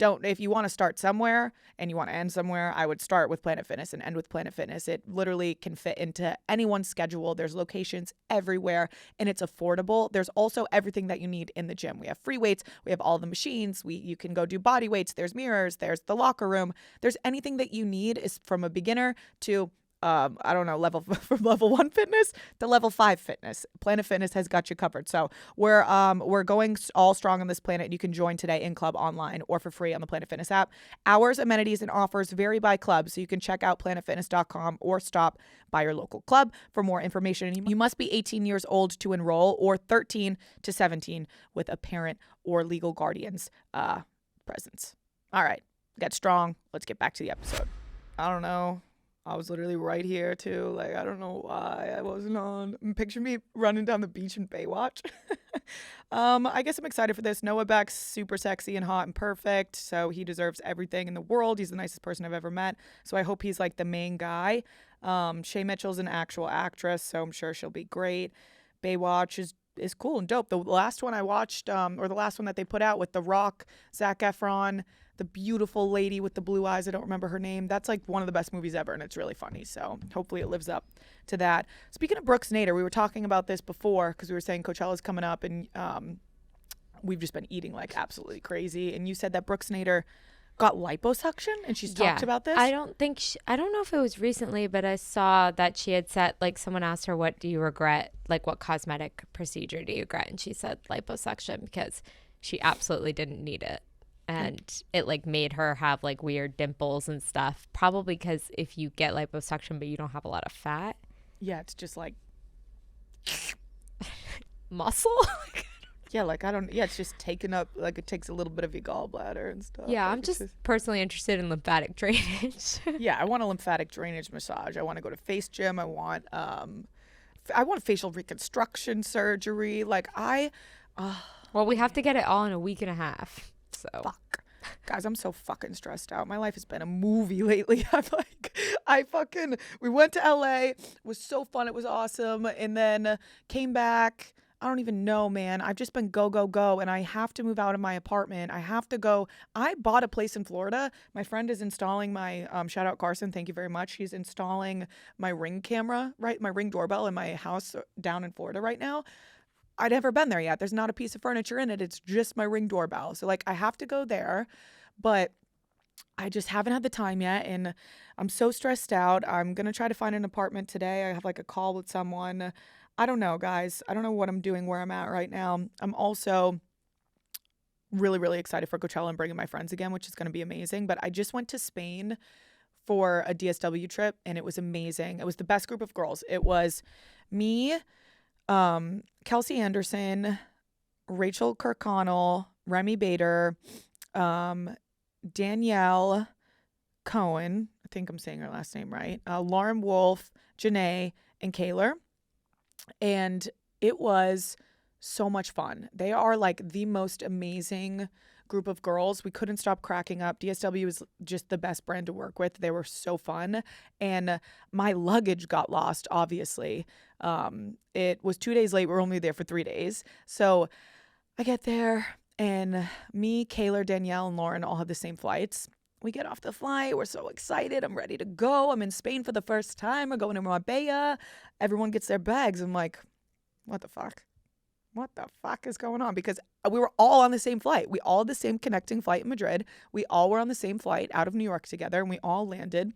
if you want to start somewhere and you want to end somewhere, I would start with Planet Fitness and end with Planet Fitness. It literally can fit into anyone's schedule. There's locations everywhere and it's affordable. There's also everything that you need in the gym. We have free weights. We have all the machines. You can go do body weights. There's mirrors. There's the locker room. There's anything that you need, is from a beginner to I don't know, from level 1 fitness to level 5 fitness. Planet Fitness has got you covered. So we're going all strong on this planet. You can join today in club, online, or for free on the Planet Fitness app. Hours, amenities, and offers vary by club, so you can check out planetfitness.com or stop by your local club for more information. You must be 18 years old to enroll, or 13 to 17 with a parent or legal guardian's presence. All right, get strong. Let's get back to the episode. I don't know. I was literally right here, too. Like, I don't know why I wasn't on. Picture me running down the beach in Baywatch. I guess I'm excited for this. Noah Beck's super sexy and hot and perfect, so he deserves everything in the world. He's the nicest person I've ever met, so I hope he's, like, the main guy. Shay Mitchell's an actual actress, so I'm sure she'll be great. Baywatch is is cool and dope. The last one I watched, or the last one that they put out with The Rock, Zac Efron, the beautiful lady with the blue eyes, I don't remember her name. That's like one of the best movies ever, and it's really funny. So hopefully it lives up to that. Speaking of Brooks Nader, we were talking about this before because we were saying Coachella's coming up, and we've just been eating like absolutely crazy. And you said that Brooks Nader got liposuction, and she's talked about this. I don't know if it was recently, but I saw that she had said, like, someone asked her, what do you regret? Like, what cosmetic procedure do you regret? And she said liposuction, because she absolutely didn't need it. And it like made her have like weird dimples and stuff. Probably because if you get liposuction but you don't have a lot of fat. Yeah, it's just like muscle. Yeah, like it's just taken up, like it takes a little bit of your gallbladder and stuff. Yeah, like, I'm just personally interested in lymphatic drainage. Yeah, I want a lymphatic drainage massage. I want to go to face gym. I want facial reconstruction surgery. Like well, we have to get it all in a week and a half. So fuck. Guys, I'm so fucking stressed out. My life has been a movie lately. We went to LA. It was so fun. It was awesome. And then came back. I don't even know, man. I've just been go, go, go. And I have to move out of my apartment. I have to go. I bought a place in Florida. My friend is installing my, shout out Carson. Thank you very much. He's installing my Ring camera, right? My Ring doorbell in my house down in Florida right now. I'd never been there yet. There's not a piece of furniture in it. It's just my Ring doorbell. So like I have to go there, but I just haven't had the time yet. And I'm so stressed out. I'm going to try to find an apartment today. I have like a call with someone. I don't know, guys. I don't know what I'm doing, where I'm at right now. I'm also really, really excited for Coachella and bringing my friends again, which is going to be amazing. But I just went to Spain for a DSW trip, and it was amazing. It was the best group of girls. It was me, Kelsey Anderson, Rachel Kirkconnell, Remy Bader, Danielle Cohen, I think I'm saying her last name right, Lauren Wolf, Janae, and Kaylor. And it was so much fun. They are like the most amazing group of girls. We couldn't stop cracking up. DSW is just the best brand to work with. They were so fun. And my luggage got lost, obviously. It was 2 days late. We were only there for 3 days. So I get there, and me, Kaylor, Danielle, and Lauren all had the same flights. We get off the flight. We're so excited. I'm ready to go. I'm in Spain for the first time. We're going to Marbella. Everyone gets their bags. I'm like, what the fuck? What the fuck is going on? Because we were all on the same flight. We all had the same connecting flight in Madrid. We all were on the same flight out of New York together, and we all landed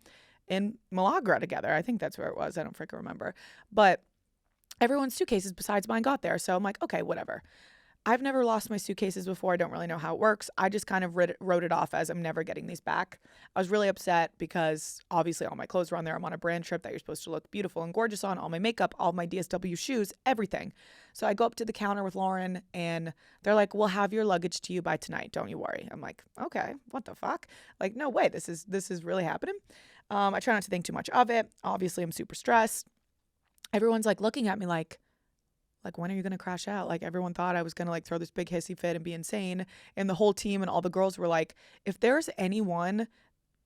in Malaga together. I think that's where it was. I don't freaking remember. But everyone's suitcases besides mine got there. So I'm like, okay, whatever. I've never lost my suitcases before. I don't really know how it works. I just kind of wrote it off as I'm never getting these back. I was really upset because obviously all my clothes were on there. I'm on a brand trip that you're supposed to look beautiful and gorgeous on, all my makeup, all my DSW shoes, everything. So I go up to the counter with Lauren, and they're like, we'll have your luggage to you by tonight. Don't you worry. I'm like, okay, what the fuck? Like, no way. This is really happening. I try not to think too much of it. Obviously, I'm super stressed. Everyone's like looking at me like, when are you going to crash out? Like, everyone thought I was going to like throw this big hissy fit and be insane. And the whole team and all the girls were like, if there's anyone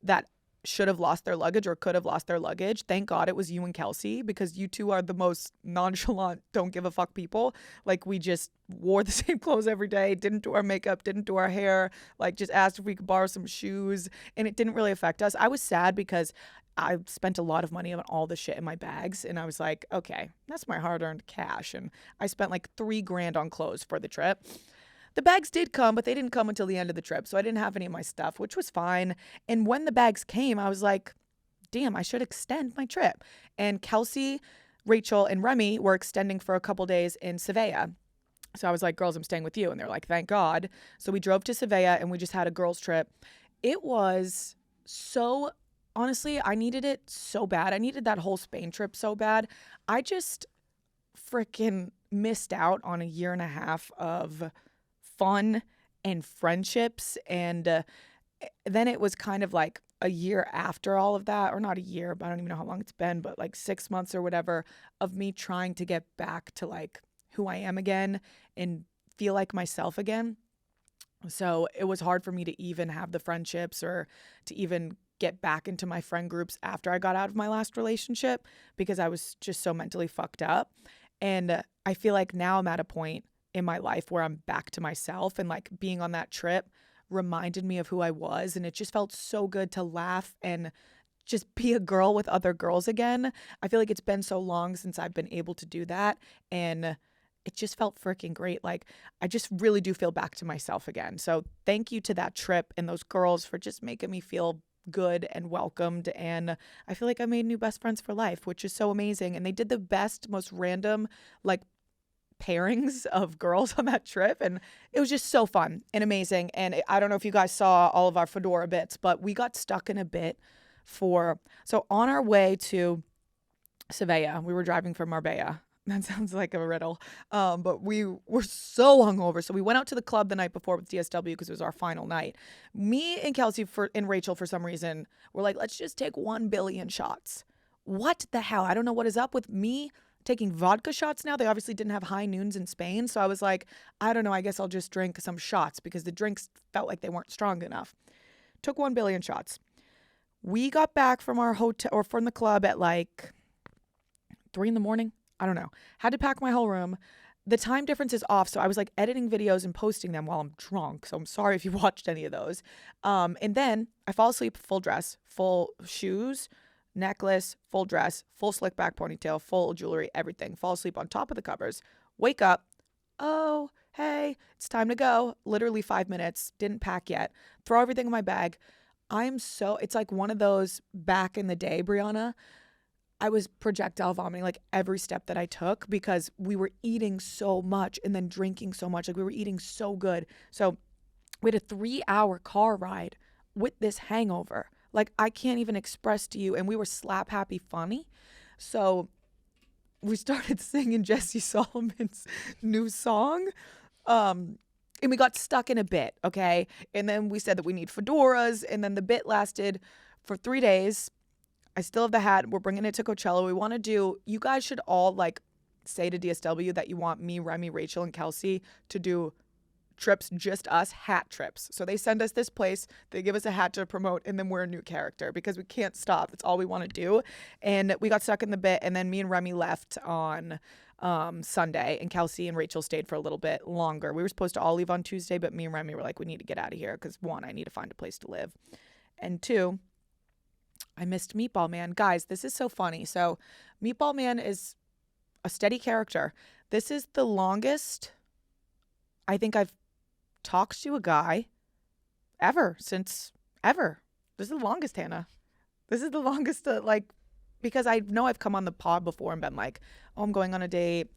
that should have lost their luggage or could have lost their luggage, thank God it was you and Kelsey, because you two are the most nonchalant, don't give a fuck people. Like, we just wore the same clothes every day, didn't do our makeup, didn't do our hair, like just asked if we could borrow some shoes, and it didn't really affect us. I was sad because I spent a lot of money on all the shit in my bags, and I was like, okay, that's my hard-earned cash. And I spent like $3,000 on clothes for the trip. The bags did come, but they didn't come until the end of the trip, so I didn't have any of my stuff, which was fine. And when the bags came, I was like, damn, I should extend my trip. And Kelsey, Rachel, and Remy were extending for a couple days in Sevilla. So I was like, girls, I'm staying with you. And they're like, thank God. So we drove to Sevilla, and we just had a girls' trip. It was so... Honestly, I needed it so bad. I needed that whole Spain trip so bad. I just freaking missed out on a year and a half of fun and friendships. And then it was kind of like a year after all of that, or not a year, but I don't even know how long it's been, but like 6 months or whatever of me trying to get back to like who I am again and feel like myself again. So it was hard for me to even have the friendships or to even get back into my friend groups after I got out of my last relationship because I was just so mentally fucked up. And I feel like now I'm at a point in my life where I'm back to myself, and like being on that trip reminded me of who I was. And it just felt so good to laugh and just be a girl with other girls again. I feel like it's been so long since I've been able to do that. And it just felt freaking great. Like, I just really do feel back to myself again. So thank you to that trip and those girls for just making me feel good and welcomed. And I feel like I made new best friends for life, which is so amazing. And they did the best, most random, like, pairings of girls on that trip, and it was just so fun and amazing. And I don't know if you guys saw all of our fedora bits, but we got stuck in a bit so on our way to Sevilla, we were driving from Marbella. That sounds like a riddle. But we were so hungover. So we went out to the club the night before with DSW because it was our final night. Me and Kelsey and Rachel, for some reason, were like, let's just take 1 billion shots. What the hell? I don't know what is up with me taking vodka shots now. They obviously didn't have high noons in Spain. So I was like, I don't know. I guess I'll just drink some shots because the drinks felt like they weren't strong enough. Took 1 billion shots. We got back from our hotel or from the club at like 3 a.m. I don't know. Had to pack my whole room. The time difference is off. So I was like editing videos and posting them while I'm drunk. So I'm sorry if you watched any of those. And then I fall asleep, full dress, full shoes, necklace, full dress, full slick back ponytail, full jewelry, everything. Fall asleep on top of the covers. Wake up. Oh, hey, it's time to go. Literally 5 minutes. Didn't pack yet. Throw everything in my bag. It's like one of those back in the day, Brianna. I was projectile vomiting like every step that I took because we were eating so much and then drinking so much. Like we were eating so good. So we had a 3-hour car ride with this hangover. Like I can't even express to you. And we were slap happy funny. So we started singing Jesse Solomon's new song. And we got stuck in a bit, okay? And then we said that we need fedoras. And then the bit lasted for 3 days. I still have the hat. We're bringing it to Coachella. We want to you guys should all like say to DSW that you want me, Remy, Rachel, and Kelsey to do trips, just us, hat trips. So they send us this place, they give us a hat to promote, and then we're a new character because we can't stop. That's all we want to do. And we got stuck in the bit, and then me and Remy left on Sunday, and Kelsey and Rachel stayed for a little bit longer. We were supposed to all leave on Tuesday, but me and Remy were like, we need to get out of here because 1, I need to find a place to live. And 2, I missed Meatball Man. Guys, this is so funny. So Meatball Man is a steady character. This is the longest I think I've talked to a guy ever. This is the longest, Hannah. This is the longest, because I know I've come on the pod before and been like, oh, I'm going on a date.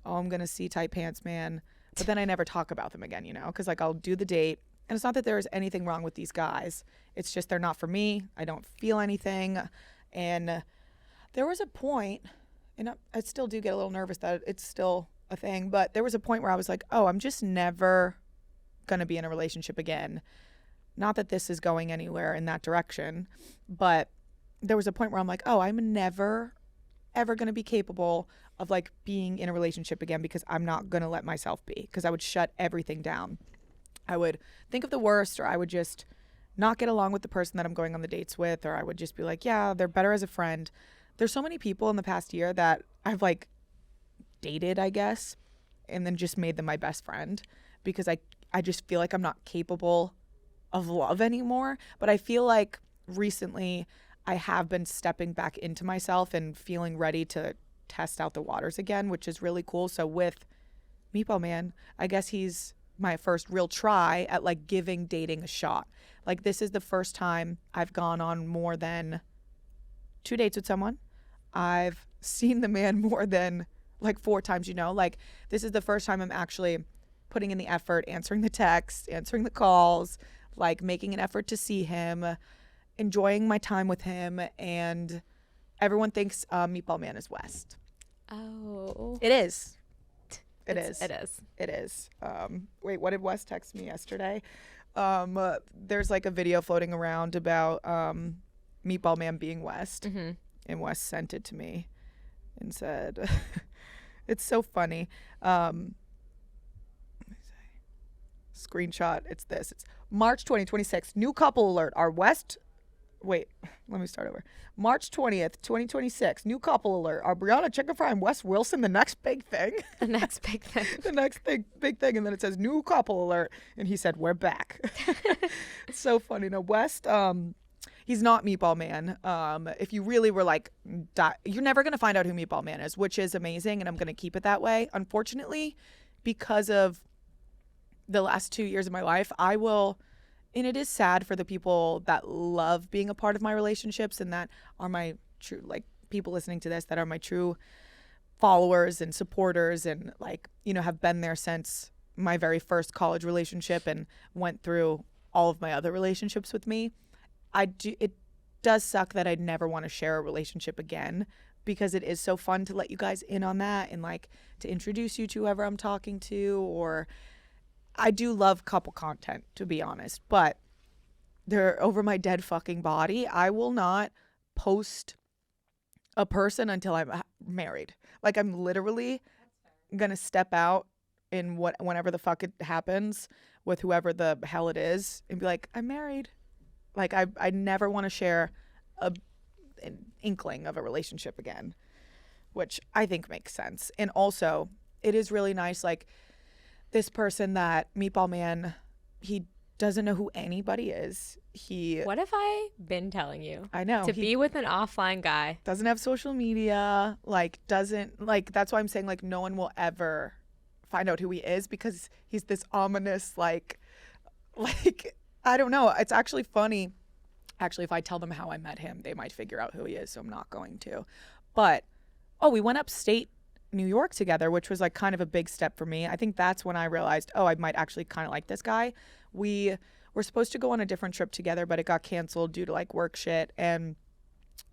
Oh, I'm going to see Tight Pants Man. But then I never talk about them again, because like I'll do the date. And it's not that there is anything wrong with these guys. It's just they're not for me. I don't feel anything. And there was a point, and I still do get a little nervous that it's still a thing, but there was a point where I was like, oh, I'm just never going to be in a relationship again. Not that this is going anywhere in that direction, but there was a point where I'm like, oh, I'm never, ever going to be capable of like being in a relationship again because I'm not going to let myself be, because I would shut everything down. I would think of the worst, or I would just not get along with the person that I'm going on the dates with, or I would just be like, yeah, they're better as a friend. There's so many people in the past year that I've like dated, I guess, and then just made them my best friend because I just feel like I'm not capable of love anymore. But I feel like recently I have been stepping back into myself and feeling ready to test out the waters again, which is really cool. So with Meatball Man, I guess he's my first real try at like giving dating a shot. Like this is the first time I've gone on more than 2 dates with someone. I've seen the man more than like 4 times, like this is the first time I'm actually putting in the effort, answering the texts, answering the calls, like making an effort to see him, enjoying my time with him. And everyone thinks Meatball Man is West. Oh. It is. It is. Wait, what did Wes text me yesterday? There's like a video floating around about Meatball Man being West. Mm-hmm. And Wes sent it to me and said, it's so funny. Let me see. Screenshot. It's this. It's March 2026. New couple alert. Are West... Wait, let me start over. March 20th, 2026. New couple alert. Are Brianna Chicken Fry and Wes Wilson the next big thing? The next big thing. The next big thing. And then it says new couple alert. And he said, we're back. It's so funny. Now, West, he's not Meatball Man. If you really were like, you're never going to find out who Meatball Man is, which is amazing. And I'm going to keep it that way. Unfortunately, because of the last 2 years of my life, I will... And it is sad for the people that love being a part of my relationships and that are my true, like, people listening to this that are my true followers and supporters and, like, you know, have been there since my very first college relationship and went through all of my other relationships with me. It does suck that I'd never want to share a relationship again because it is so fun to let you guys in on that and, like, to introduce you to whoever I'm talking to, or... I do love couple content, to be honest, but they're over my dead fucking body. I will not post a person until I'm married. Like, I'm literally gonna step out in whenever the fuck it happens with whoever the hell it is and be like, I'm married. Like, I never want to share an inkling of a relationship again, which I think makes sense. And also, it is really nice, like, this person that Meatball Man, he doesn't know who anybody is. What have I been telling you? I know. To be with an offline guy. Doesn't have social media, like, doesn't, like, that's why I'm saying, like, no one will ever find out who he is because he's this ominous, like, I don't know. It's actually funny. Actually, if I tell them how I met him, they might figure out who he is, so I'm not going to. But, we went upstate New York together, which was like kind of a big step for me. I think that's when I realized, I might actually kind of like this guy. We were supposed to go on a different trip together, but it got canceled due to like work shit. And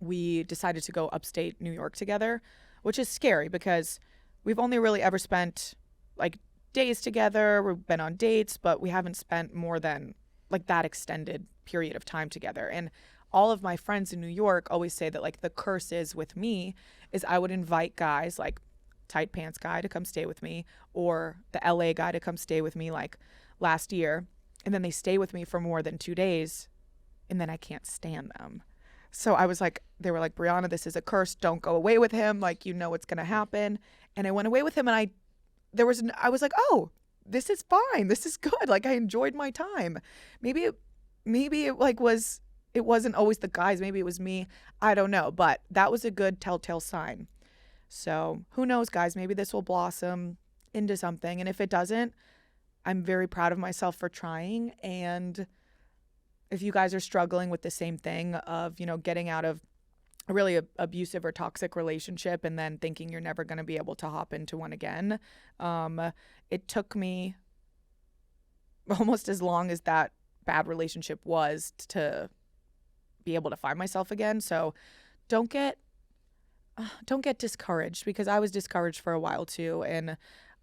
we decided to go upstate New York together, which is scary because we've only really ever spent like days together. We've been on dates, but we haven't spent more than like that extended period of time together. And all of my friends in New York always say that like the curse is with me is I would invite guys like tight pants guy to come stay with me or the LA guy to come stay with me like last year. And then they stay with me for more than 2 days and then I can't stand them. So I was like, they were like, Brianna, this is a curse. Don't go away with him. Like, you know what's going to happen. And I went away with him and I was like, oh, this is fine. This is good. Like I enjoyed my time. Maybe it like it wasn't always the guys. Maybe it was me. I don't know. But that was a good telltale sign. So who knows, guys, maybe this will blossom into something. And if it doesn't, I'm very proud of myself for trying. And if you guys are struggling with the same thing of, you know, getting out of a really abusive or toxic relationship and then thinking you're never going to be able to hop into one again, it took me almost as long as that bad relationship was to be able to find myself again. So don't get discouraged because I was discouraged for a while too. And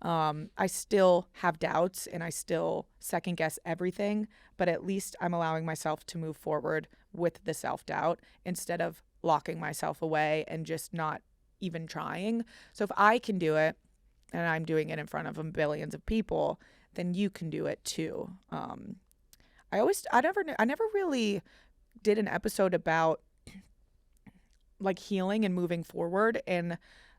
I still have doubts and I still second guess everything, but at least I'm allowing myself to move forward with the self-doubt instead of locking myself away and just not even trying. So if I can do it and I'm doing it in front of billions of people, then you can do it too. I never really did an episode about like healing and moving forward, and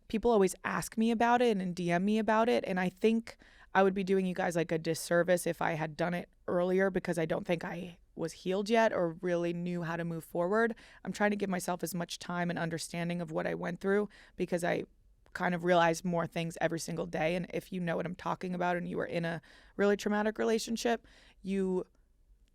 people always ask me about it and DM me about it, and I think I would be doing you guys like a disservice if I had done it earlier because I don't think I was healed yet or really knew how to move forward. I'm trying to give myself as much time and understanding of what I went through because I kind of realize more things every single day. And if you know what I'm talking about and you were in a really traumatic relationship, you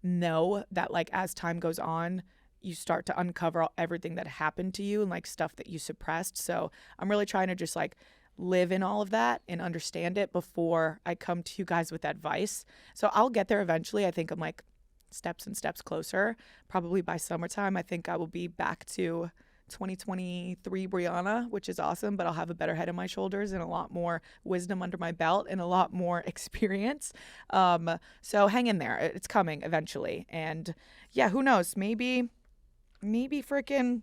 know that like as time goes on, you start to uncover everything that happened to you and like stuff that you suppressed. So I'm really trying to just like live in all of that and understand it before I come to you guys with advice. So I'll get there eventually. I think I'm like steps and steps closer. Probably by summertime, I think I will be back to 2023 Brianna, which is awesome, but I'll have a better head on my shoulders and a lot more wisdom under my belt and a lot more experience. So hang in there. It's coming eventually. And yeah, who knows? Maybe freaking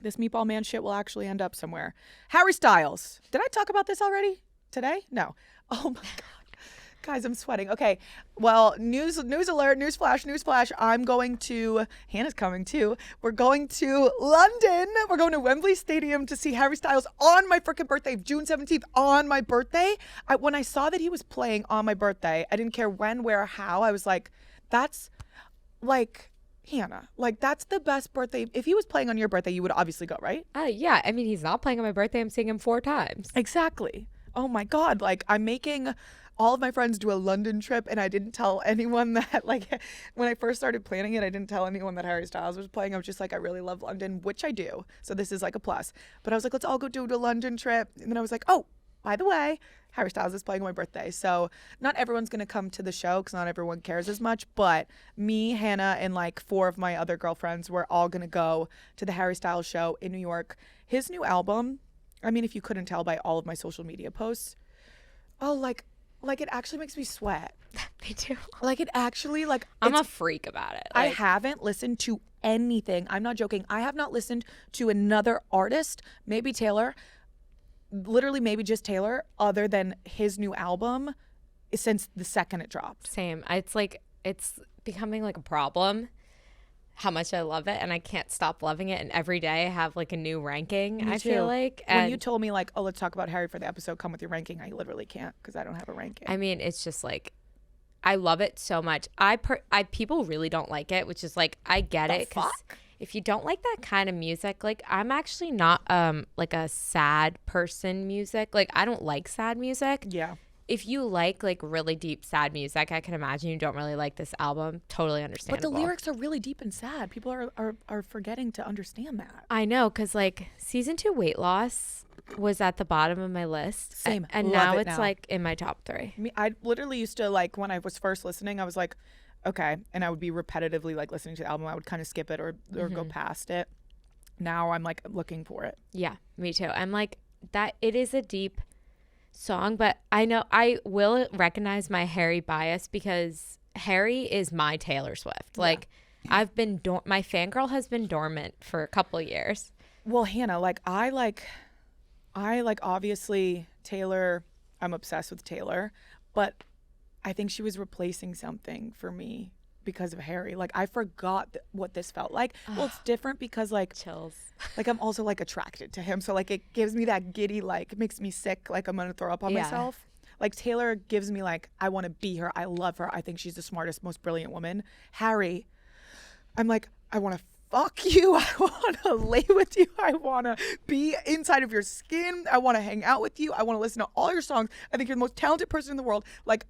this Meatball Man shit will actually end up somewhere. Harry Styles. Did I talk about this already today? No. Oh my God. Guys, I'm sweating. Okay. Well, news alert, news flash. Hannah's coming too. We're going to London. We're going to Wembley Stadium to see Harry Styles on my freaking birthday, June 17th, on my birthday. When I saw that he was playing on my birthday, I didn't care when, where, how. I was like, that's like, Hannah, like that's the best birthday. If he was playing on your birthday, you would obviously go, right? Yeah. I mean, he's not playing on my birthday. I'm seeing him 4 times. Exactly. Oh my God. Like I'm making all of my friends do a London trip, and I didn't tell anyone that, like, when I first started planning it, I didn't tell anyone that Harry Styles was playing. I was just like, I really love London, which I do. So this is like a plus. But I was like, let's all go do the London trip. And then I was like, oh, by the way, Harry Styles is playing on my birthday. So not everyone's going to come to the show because not everyone cares as much. But me, Hannah, and like 4 of my other girlfriends, we're all going to go to the Harry Styles show in New York. His new album, I mean, if you couldn't tell by all of my social media posts, like it actually makes me sweat. Me too. Like it actually, like I'm a freak about it. I haven't listened to anything. I'm not joking. I have not listened to another artist, maybe Taylor, literally maybe just Taylor, other than his new album since the second it dropped. Same. It's like, it's becoming like a problem how much I love it, and I can't stop loving it, and every day I have like a new ranking. Me I too. feel like when you told me like, oh, let's talk about Harry for the episode, come with your ranking, I literally can't because I don't have a ranking. I mean, it's just like, I love it so much. People really don't like it, which is like, I get it, because if you don't like that kind of music, like I'm actually not like a sad person music. Like I don't like sad music. Yeah. If you like really deep sad music, I can imagine you don't really like this album. Totally understandable. But the lyrics are really deep and sad. People are forgetting to understand that. I know, because like season 2 Weight Loss was at the bottom of my list. Same. And now it's like in my top 3. I literally used to, like, when I was first listening, I was like, okay. And I would be repetitively like listening to the album. I would kind of skip it or go past it. Now I'm like looking for it. Yeah, me too. I'm like, that it is a deep song, but I know I will recognize my Harry bias because Harry is my Taylor Swift. Yeah. Like I've been my fangirl has been dormant for a couple years. Well, Hannah, like I obviously Taylor, I'm obsessed with Taylor, but I think she was replacing something for me because of Harry. Like I forgot what this felt like. Well, it's different because like chills. Like I'm also like attracted to him, so like it gives me that giddy, like it makes me sick, like I'm gonna throw up on myself. Like Taylor gives me like I want to be her. I love her. I think she's the smartest, most brilliant woman. Harry, I'm like, I want to fuck you. I want to lay with you. I want to be inside of your skin. I want to hang out with you. I want to listen to all your songs. I think you're the most talented person in the world. Like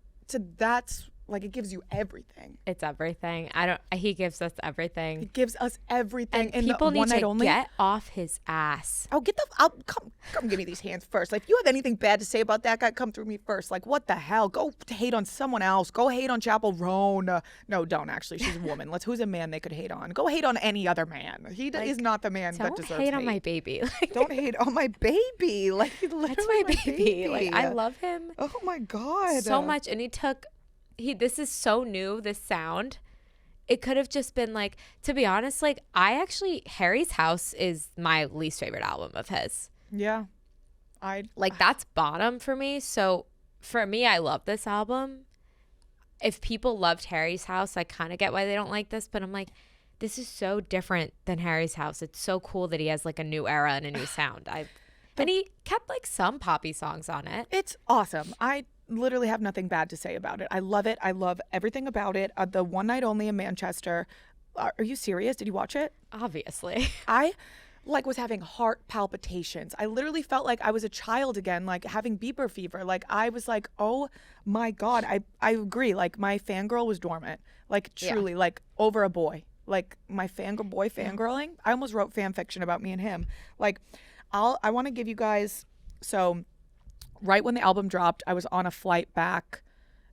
that's like it gives you everything. It's everything. He gives us everything. He gives us everything. And people need to get off his ass. Oh, come give me these hands first. Like if you have anything bad to say about that guy, come through me first. Like what the hell? Go hate on someone else. Go hate on Chappell Roan. No, don't actually. She's a woman. Who's a man they could hate on? Go hate on any other man. He is not the man that deserves hate. Don't hate on my baby. Don't hate on my baby. Like literally that's my baby. Like I love him. Oh my God. So much. And this is so new, this sound. It could have just been like, to be honest, like Harry's House is my least favorite album of his. Yeah. That's bottom for me. So for me, I love this album. If people loved Harry's House, I kind of get why they don't like this, but I'm like, this is so different than Harry's House. It's so cool that he has like a new era and a new sound. And he kept like some poppy songs on it. It's awesome. I literally have nothing bad to say about it. I love it. I love everything about it. The one night only in Manchester. Are you serious? Did you watch it? Obviously. I was having heart palpitations. I literally felt like I was a child again, like having beeper fever. Like I was like, oh my God. I agree. Like my fangirl was dormant. Like truly, like over a boy. Like my fangirling. I almost wrote fan fiction about me and him. Like I want to give you guys, so right when the album dropped, I was on a flight back.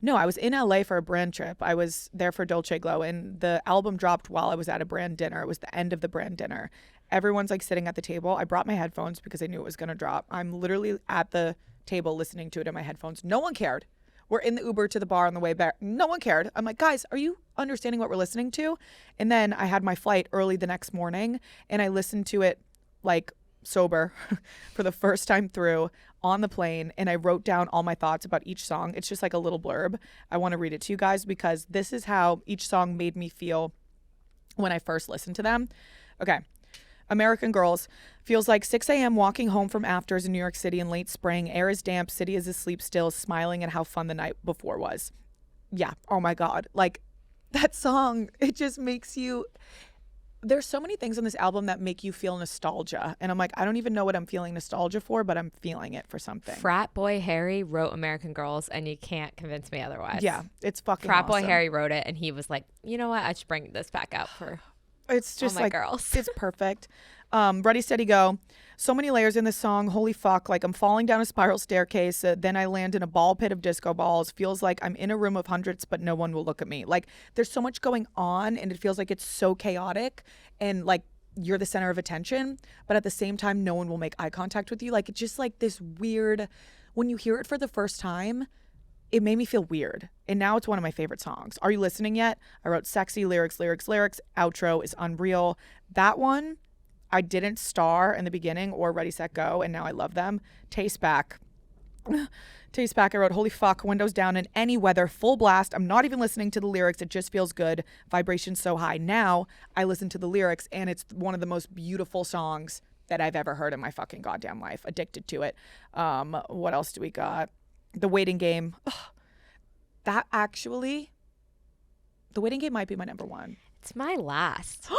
No, I was in LA for a brand trip. I was there for Dolce Glow, and the album dropped while I was at a brand dinner. It was the end of the brand dinner. Everyone's like sitting at the table. I brought my headphones because I knew it was going to drop. I'm literally at the table listening to it in my headphones. No one cared. We're in the Uber to the bar on the way back. No one cared. I'm like, guys, are you understanding what we're listening to? And then I had my flight early the next morning, and I listened to it like sober for the first time through on the plane and I wrote down all my thoughts about each song. It's just like a little blurb. I want to read it to you guys because this is how each song made me feel when I first listened to them. Okay. American Girls. Feels like 6 a.m. walking home from afters in New York City in late spring. Air is damp. City is asleep still, smiling at how fun the night before was. Yeah. Oh my God. Like that song, it just makes you... There's so many things on this album that make you feel nostalgia. And I'm like, I don't even know what I'm feeling nostalgia for, but I'm feeling it for something. Frat Boy Harry wrote American Girls, and you can't convince me otherwise. Yeah. It's fucking Frat awesome. Boy Harry wrote it, and he was like, you know what? I should bring this back out for... It's just all my like girls. It's perfect. Ready, Steady, Go. So many layers in this song. Holy fuck. Like I'm falling down a spiral staircase. Then I land in a ball pit of disco balls. Feels like I'm in a room of hundreds, but no one will look at me. Like there's so much going on and it feels like it's so chaotic and like you're the center of attention, but at the same time, no one will make eye contact with you. Like it's just like this weird, when you hear it for the first time, it made me feel weird. And now it's one of my favorite songs. Are you listening yet? I wrote sexy lyrics. Outro is unreal. That one, I didn't star in the beginning or Ready, Set, Go. And now I love them. Taste Back. Taste Back. I wrote, holy fuck, windows down in any weather, full blast. I'm not even listening to the lyrics. It just feels good. Vibration so high. Now I listen to the lyrics and it's one of the most beautiful songs that I've ever heard in my fucking goddamn life. Addicted to it. What else do we got? The Waiting Game. Ugh. That actually, The Waiting Game might be my number one. It's my last.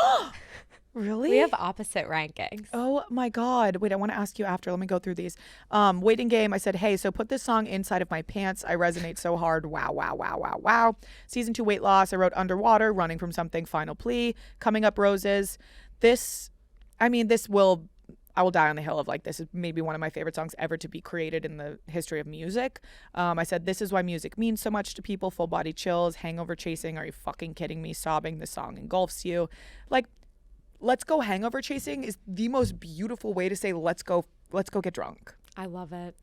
Really? We have opposite rankings. Oh my God. Wait, I want to ask you after. Let me go through these. Waiting Game, I said, hey, so put this song inside of my pants. I resonate so hard. Wow, wow, wow, wow, wow. Season 2 Weight Loss. I wrote Underwater, Running from Something, Final Plea. Coming Up Roses. I will die on the hill of like, this is maybe one of my favorite songs ever to be created in the history of music. I said, this is why music means so much to people. Full body chills, hangover chasing. Are you fucking kidding me? Sobbing. This song engulfs you. Like, let's go hangover chasing is the most beautiful way to say, let's go get drunk. I love it.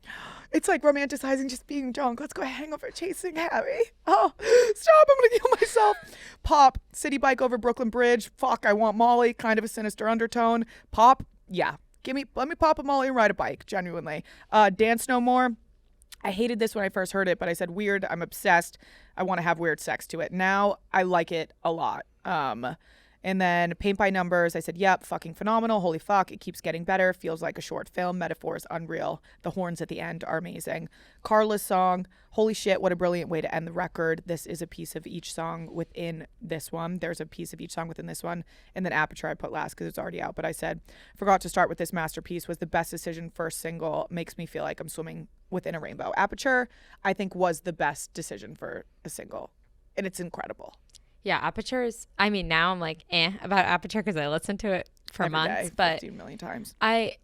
It's like romanticizing just being drunk. Let's go hangover chasing, Harry. Oh, stop. I'm going to kill myself. Pop, City Bike over Brooklyn Bridge. Fuck, I want Molly. Kind of a sinister undertone. Pop, yeah. Let me pop a Molly and ride a bike, genuinely. Dance No More. I hated this when I first heard it, but I said weird. I'm obsessed. I want to have weird sex to it. Now I like it a lot. And then Paint by Numbers. I said, yep, fucking phenomenal. Holy fuck. It keeps getting better. Feels like a short film. Metaphor is unreal. The horns at the end are amazing. Carla's song. Holy shit. What a brilliant way to end the record. This is a piece of each song within this one. There's a piece of each song within this one. And then Aperture I put last because it's already out. But I said, forgot to start with this masterpiece. Was the best decision. First single. Makes me feel like I'm swimming within a rainbow. Aperture, I think, was the best decision for a single. And it's incredible. Yeah, Aperture's, now I'm like, about Aperture because I listened to it for Every months. day, but 15 million times. I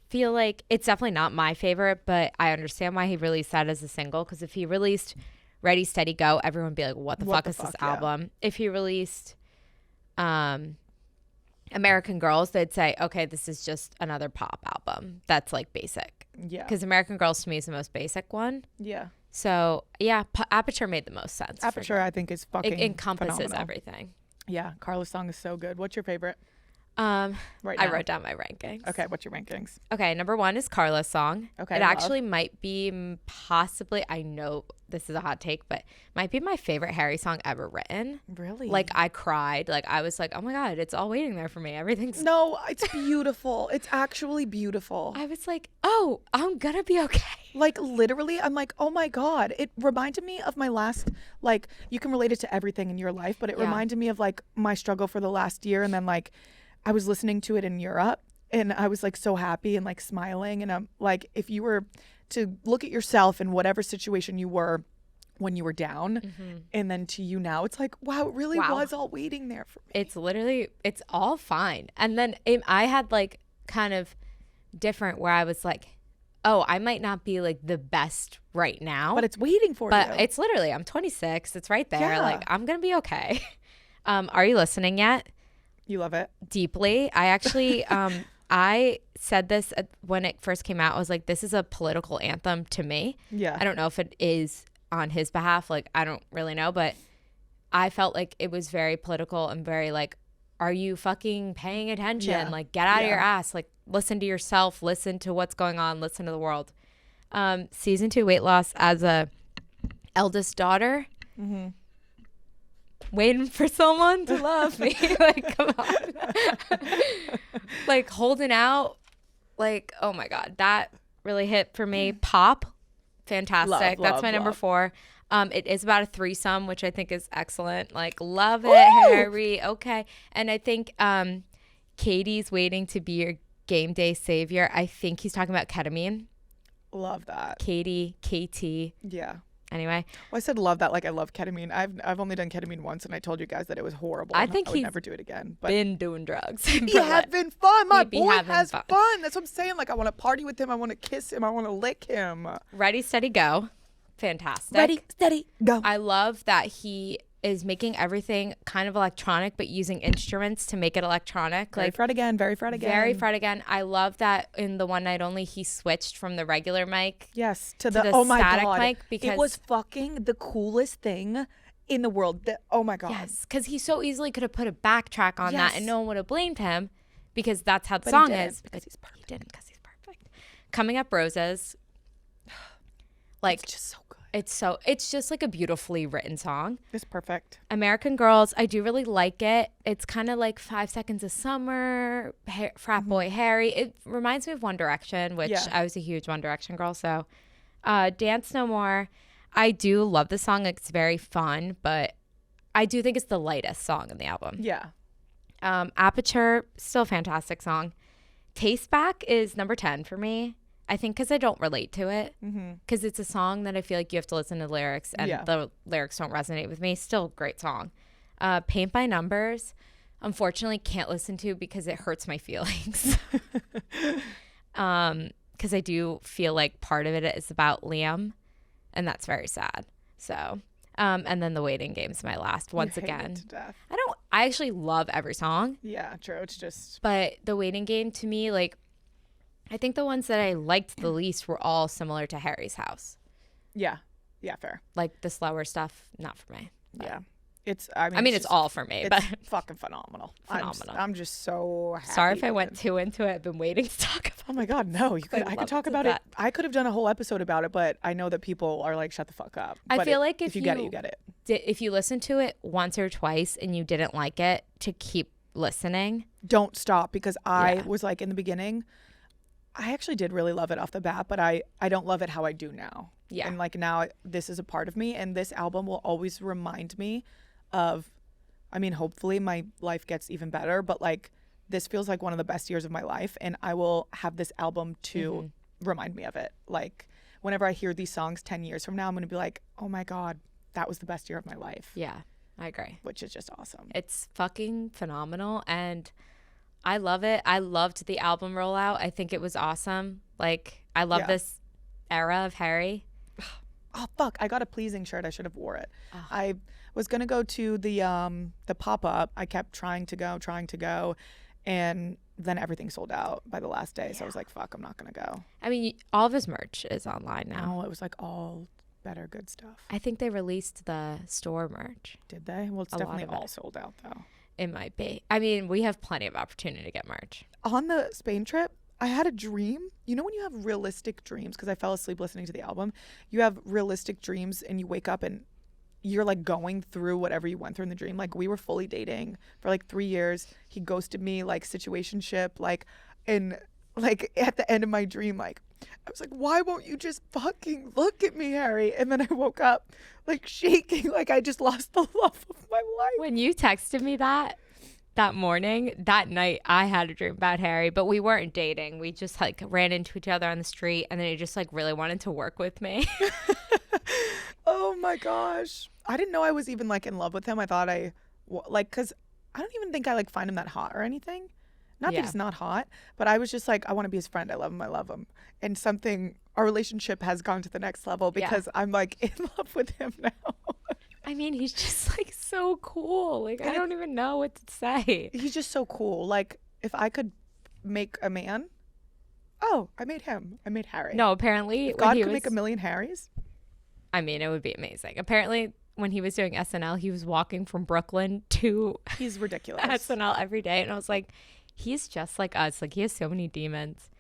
feel like it's definitely not my favorite, but I understand why he released that as a single. Because if he released Ready, Steady, Go, everyone would be like, what the fuck is this album? If he released American Girls, they'd say, okay, this is just another pop album. That's like basic. Yeah. Because American Girls to me is the most basic one. Yeah. So, yeah, Aperture made the most sense. Aperture, I think, is fucking It encompasses phenomenal. everything. Yeah, Carla's song is so good. What's your favorite? I now? wrote down my rankings. Okay, what's your rankings? Okay, number 1 is Carla's song. Okay, it love. actually might be possibly, I know this is a hot take, but might be my favorite Harry song ever written. Really? Like, I cried. Like, I was like, oh my God, it's all waiting there for me. Everything's... No, it's beautiful. It's actually beautiful. I was like, oh, I'm gonna be okay. Like, literally, I'm like, oh my God. It reminded me of my last, like, you can relate it to everything in your life, but it reminded me of, like, my struggle for the last year. And then, like, I was listening to it in Europe and I was, like, so happy and, like, smiling. And I'm like, if you were to look at yourself in whatever situation you were when you were down and then to you now, it's like, wow, it really was all waiting there for me. It's literally, it's all fine. And then I had, like, kind of different where I was like, oh, I might not be like the best right now, but it's waiting for you. But it's literally, I'm 26. It's right there. Yeah. Like, I'm going to be okay. Are you listening yet? You love it? Deeply. I actually, I said this when it first came out. I was like, this is a political anthem to me. Yeah. I don't know if it is on his behalf. Like, I don't really know, but I felt like it was very political and very like, are you fucking paying attention? Yeah. Like, get out of your ass. Like, listen to yourself. Listen to what's going on. Listen to the world. Season 2 weight loss as a eldest daughter. Mm-hmm. Waiting for someone to love me. Like, come on. Like, holding out. Like, oh my God. That really hit for me. Pop. Fantastic. That's my number 4. It is about a threesome, which I think is excellent. Like, love it, Harry. Okay. And I think Katie's waiting to be your game day savior. I think he's talking about ketamine. Love that. Katie, KT. Yeah. Anyway. Well, I said love that like I love ketamine. I've only done ketamine once, and I told you guys that it was horrible. I think I would never do it again. But been doing drugs. He having fun. My boy has fun. That's what I'm saying. Like, I want to party with him. I want to kiss him. I want to lick him. Ready, steady, go. Fantastic. Ready, steady, go. I love that he is making everything kind of electronic, but using instruments to make it electronic. Very Fred again. Very Fred again. Very Fred again. I love that in the One Night Only, he switched from the regular mic. Yes, to the oh my static God. Mic, because it was fucking the coolest thing in the world. Oh my God. Yes, because he so easily could have put a backtrack on that, and no one would have blamed him, because that's how the But song he didn't, is. because he's perfect. He didn't, because he's perfect. Coming Up Roses. Like, It's just so good. It's just like a beautifully written song. It's perfect. American Girls, I do really like it. It's kind of like 5 Seconds of Summer, Frat Boy Harry. It reminds me of One Direction, which I was a huge One Direction girl. So Dance No More, I do love the song. It's very fun, but I do think it's the lightest song in the album. Yeah. Aperture, still a fantastic song. Taste Back is number 10 for me. I think because I don't relate to it, because it's a song that I feel like you have to listen to the lyrics, and the lyrics don't resonate with me. Still a great song. Paint by Numbers, unfortunately can't listen to because it hurts my feelings. Because I do feel like part of it is about Liam, and that's very sad. So, and then The Waiting Game's my last. Once again, to death. I actually love every song. Yeah, true. It's just. But The Waiting Game, to me, like, I think the ones that I liked the least were all similar to Harry's House. Yeah. Yeah, fair. Like the slower stuff, not for me. But. Yeah. I mean, it's all for me, but it's fucking phenomenal. Phenomenal. I'm just so happy. Sorry if I went too into it. I've been waiting to talk about it. Oh my God, no. I could talk about it. I could have done a whole episode about it, but I know that people are like, shut the fuck up. I feel like if you get it, you get it. If you listen to it once or twice and you didn't like it, to keep listening. Don't stop, because I was like, in the beginning, I actually did really love it off the bat, but I don't love it how I do now. Yeah. And like now this is a part of me, and this album will always remind me of, I mean, hopefully my life gets even better, but like this feels like one of the best years of my life, and I will have this album to remind me of it. Like whenever I hear these songs 10 years from now, I'm going to be like, oh my God, that was the best year of my life. Yeah, I agree. Which is just awesome. It's fucking phenomenal, and I love it. I loved the album rollout. I think it was awesome. Like, I love this era of Harry. Oh fuck! I got a pleasing shirt. I should have wore it. I was gonna go to the pop up. I kept trying to go, and then everything sold out by the last day. So I was like, fuck, I'm not gonna go. I mean, all of his merch is online now. No, it was like all better good stuff. I think they released the store merch. Did they? Well, it's definitely all sold out though. It might be. I mean, we have plenty of opportunity to get merch. On the Spain trip, I had a dream. You know when you have realistic dreams, because I fell asleep listening to the album, you have realistic dreams and you wake up and you're like going through whatever you went through in the dream. Like we were fully dating for like 3 years. He ghosted me, like situationship, like, and like at the end of my dream, like I was like, why won't you just fucking look at me, Harry? And then I woke up like shaking, like I just lost the love of my life. When you texted me that morning, that night, I had a dream about Harry, but we weren't dating. We just like ran into each other on the street, and then he just like really wanted to work with me. Oh my gosh. I didn't know I was even like in love with him. I thought because I don't even think I like find him that hot or anything. Not that he's not hot, but I was just like, I want to be his friend. I love him. I love him. And our relationship has gone to the next level because I'm like in love with him now. I mean, he's just like so cool. Like, I don't even know what to say. He's just so cool. Like, if I could make a man, I made him. I made Harry. No, apparently. If God could make a million Harrys. I mean, it would be amazing. Apparently, when he was doing SNL, he was walking from Brooklyn to He's ridiculous. SNL every day. And I was like, he's just like us. Like, he has so many demons.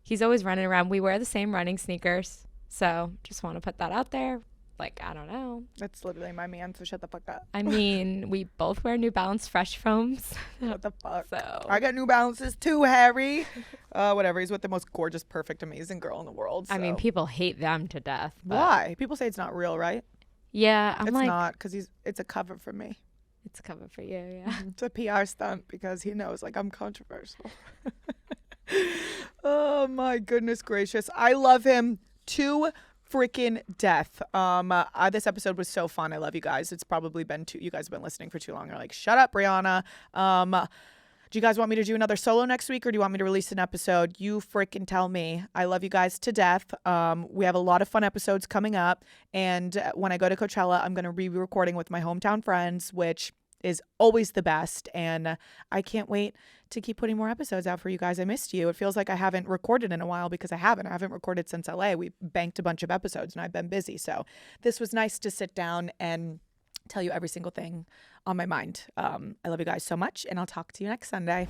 He's always running around. We wear the same running sneakers. So just want to put that out there. Like, I don't know. That's literally my man, so shut the fuck up. I mean, we both wear New Balance Fresh Foams. What the fuck? So I got New Balances too, Harry. Whatever. He's with the most gorgeous, perfect, amazing girl in the world. So. I mean, people hate them to death. But Why? People say it's not real, right? yeah, I'm It's like, not, because it's a cover for me. it's a cover for you, yeah. It's a PR stunt because he knows, like, I'm controversial. Oh my goodness gracious. I love him to freaking death. This episode was so fun. I love you guys. It's probably been you guys have been listening for too long. You're like, shut up, Brianna. Do you guys want me to do another solo next week, or do you want me to release an episode? You freaking tell me. I love you guys to death. We have a lot of fun episodes coming up, and when I go to Coachella, I'm going to be recording with my hometown friends, which is always the best, and I can't wait to keep putting more episodes out for you guys. I missed you. It feels like I haven't recorded in a while because I haven't recorded since LA. We banked a bunch of episodes and I've been busy, so this was nice to sit down and tell you every single thing on my mind. I love you guys so much, and I'll talk to you next Sunday.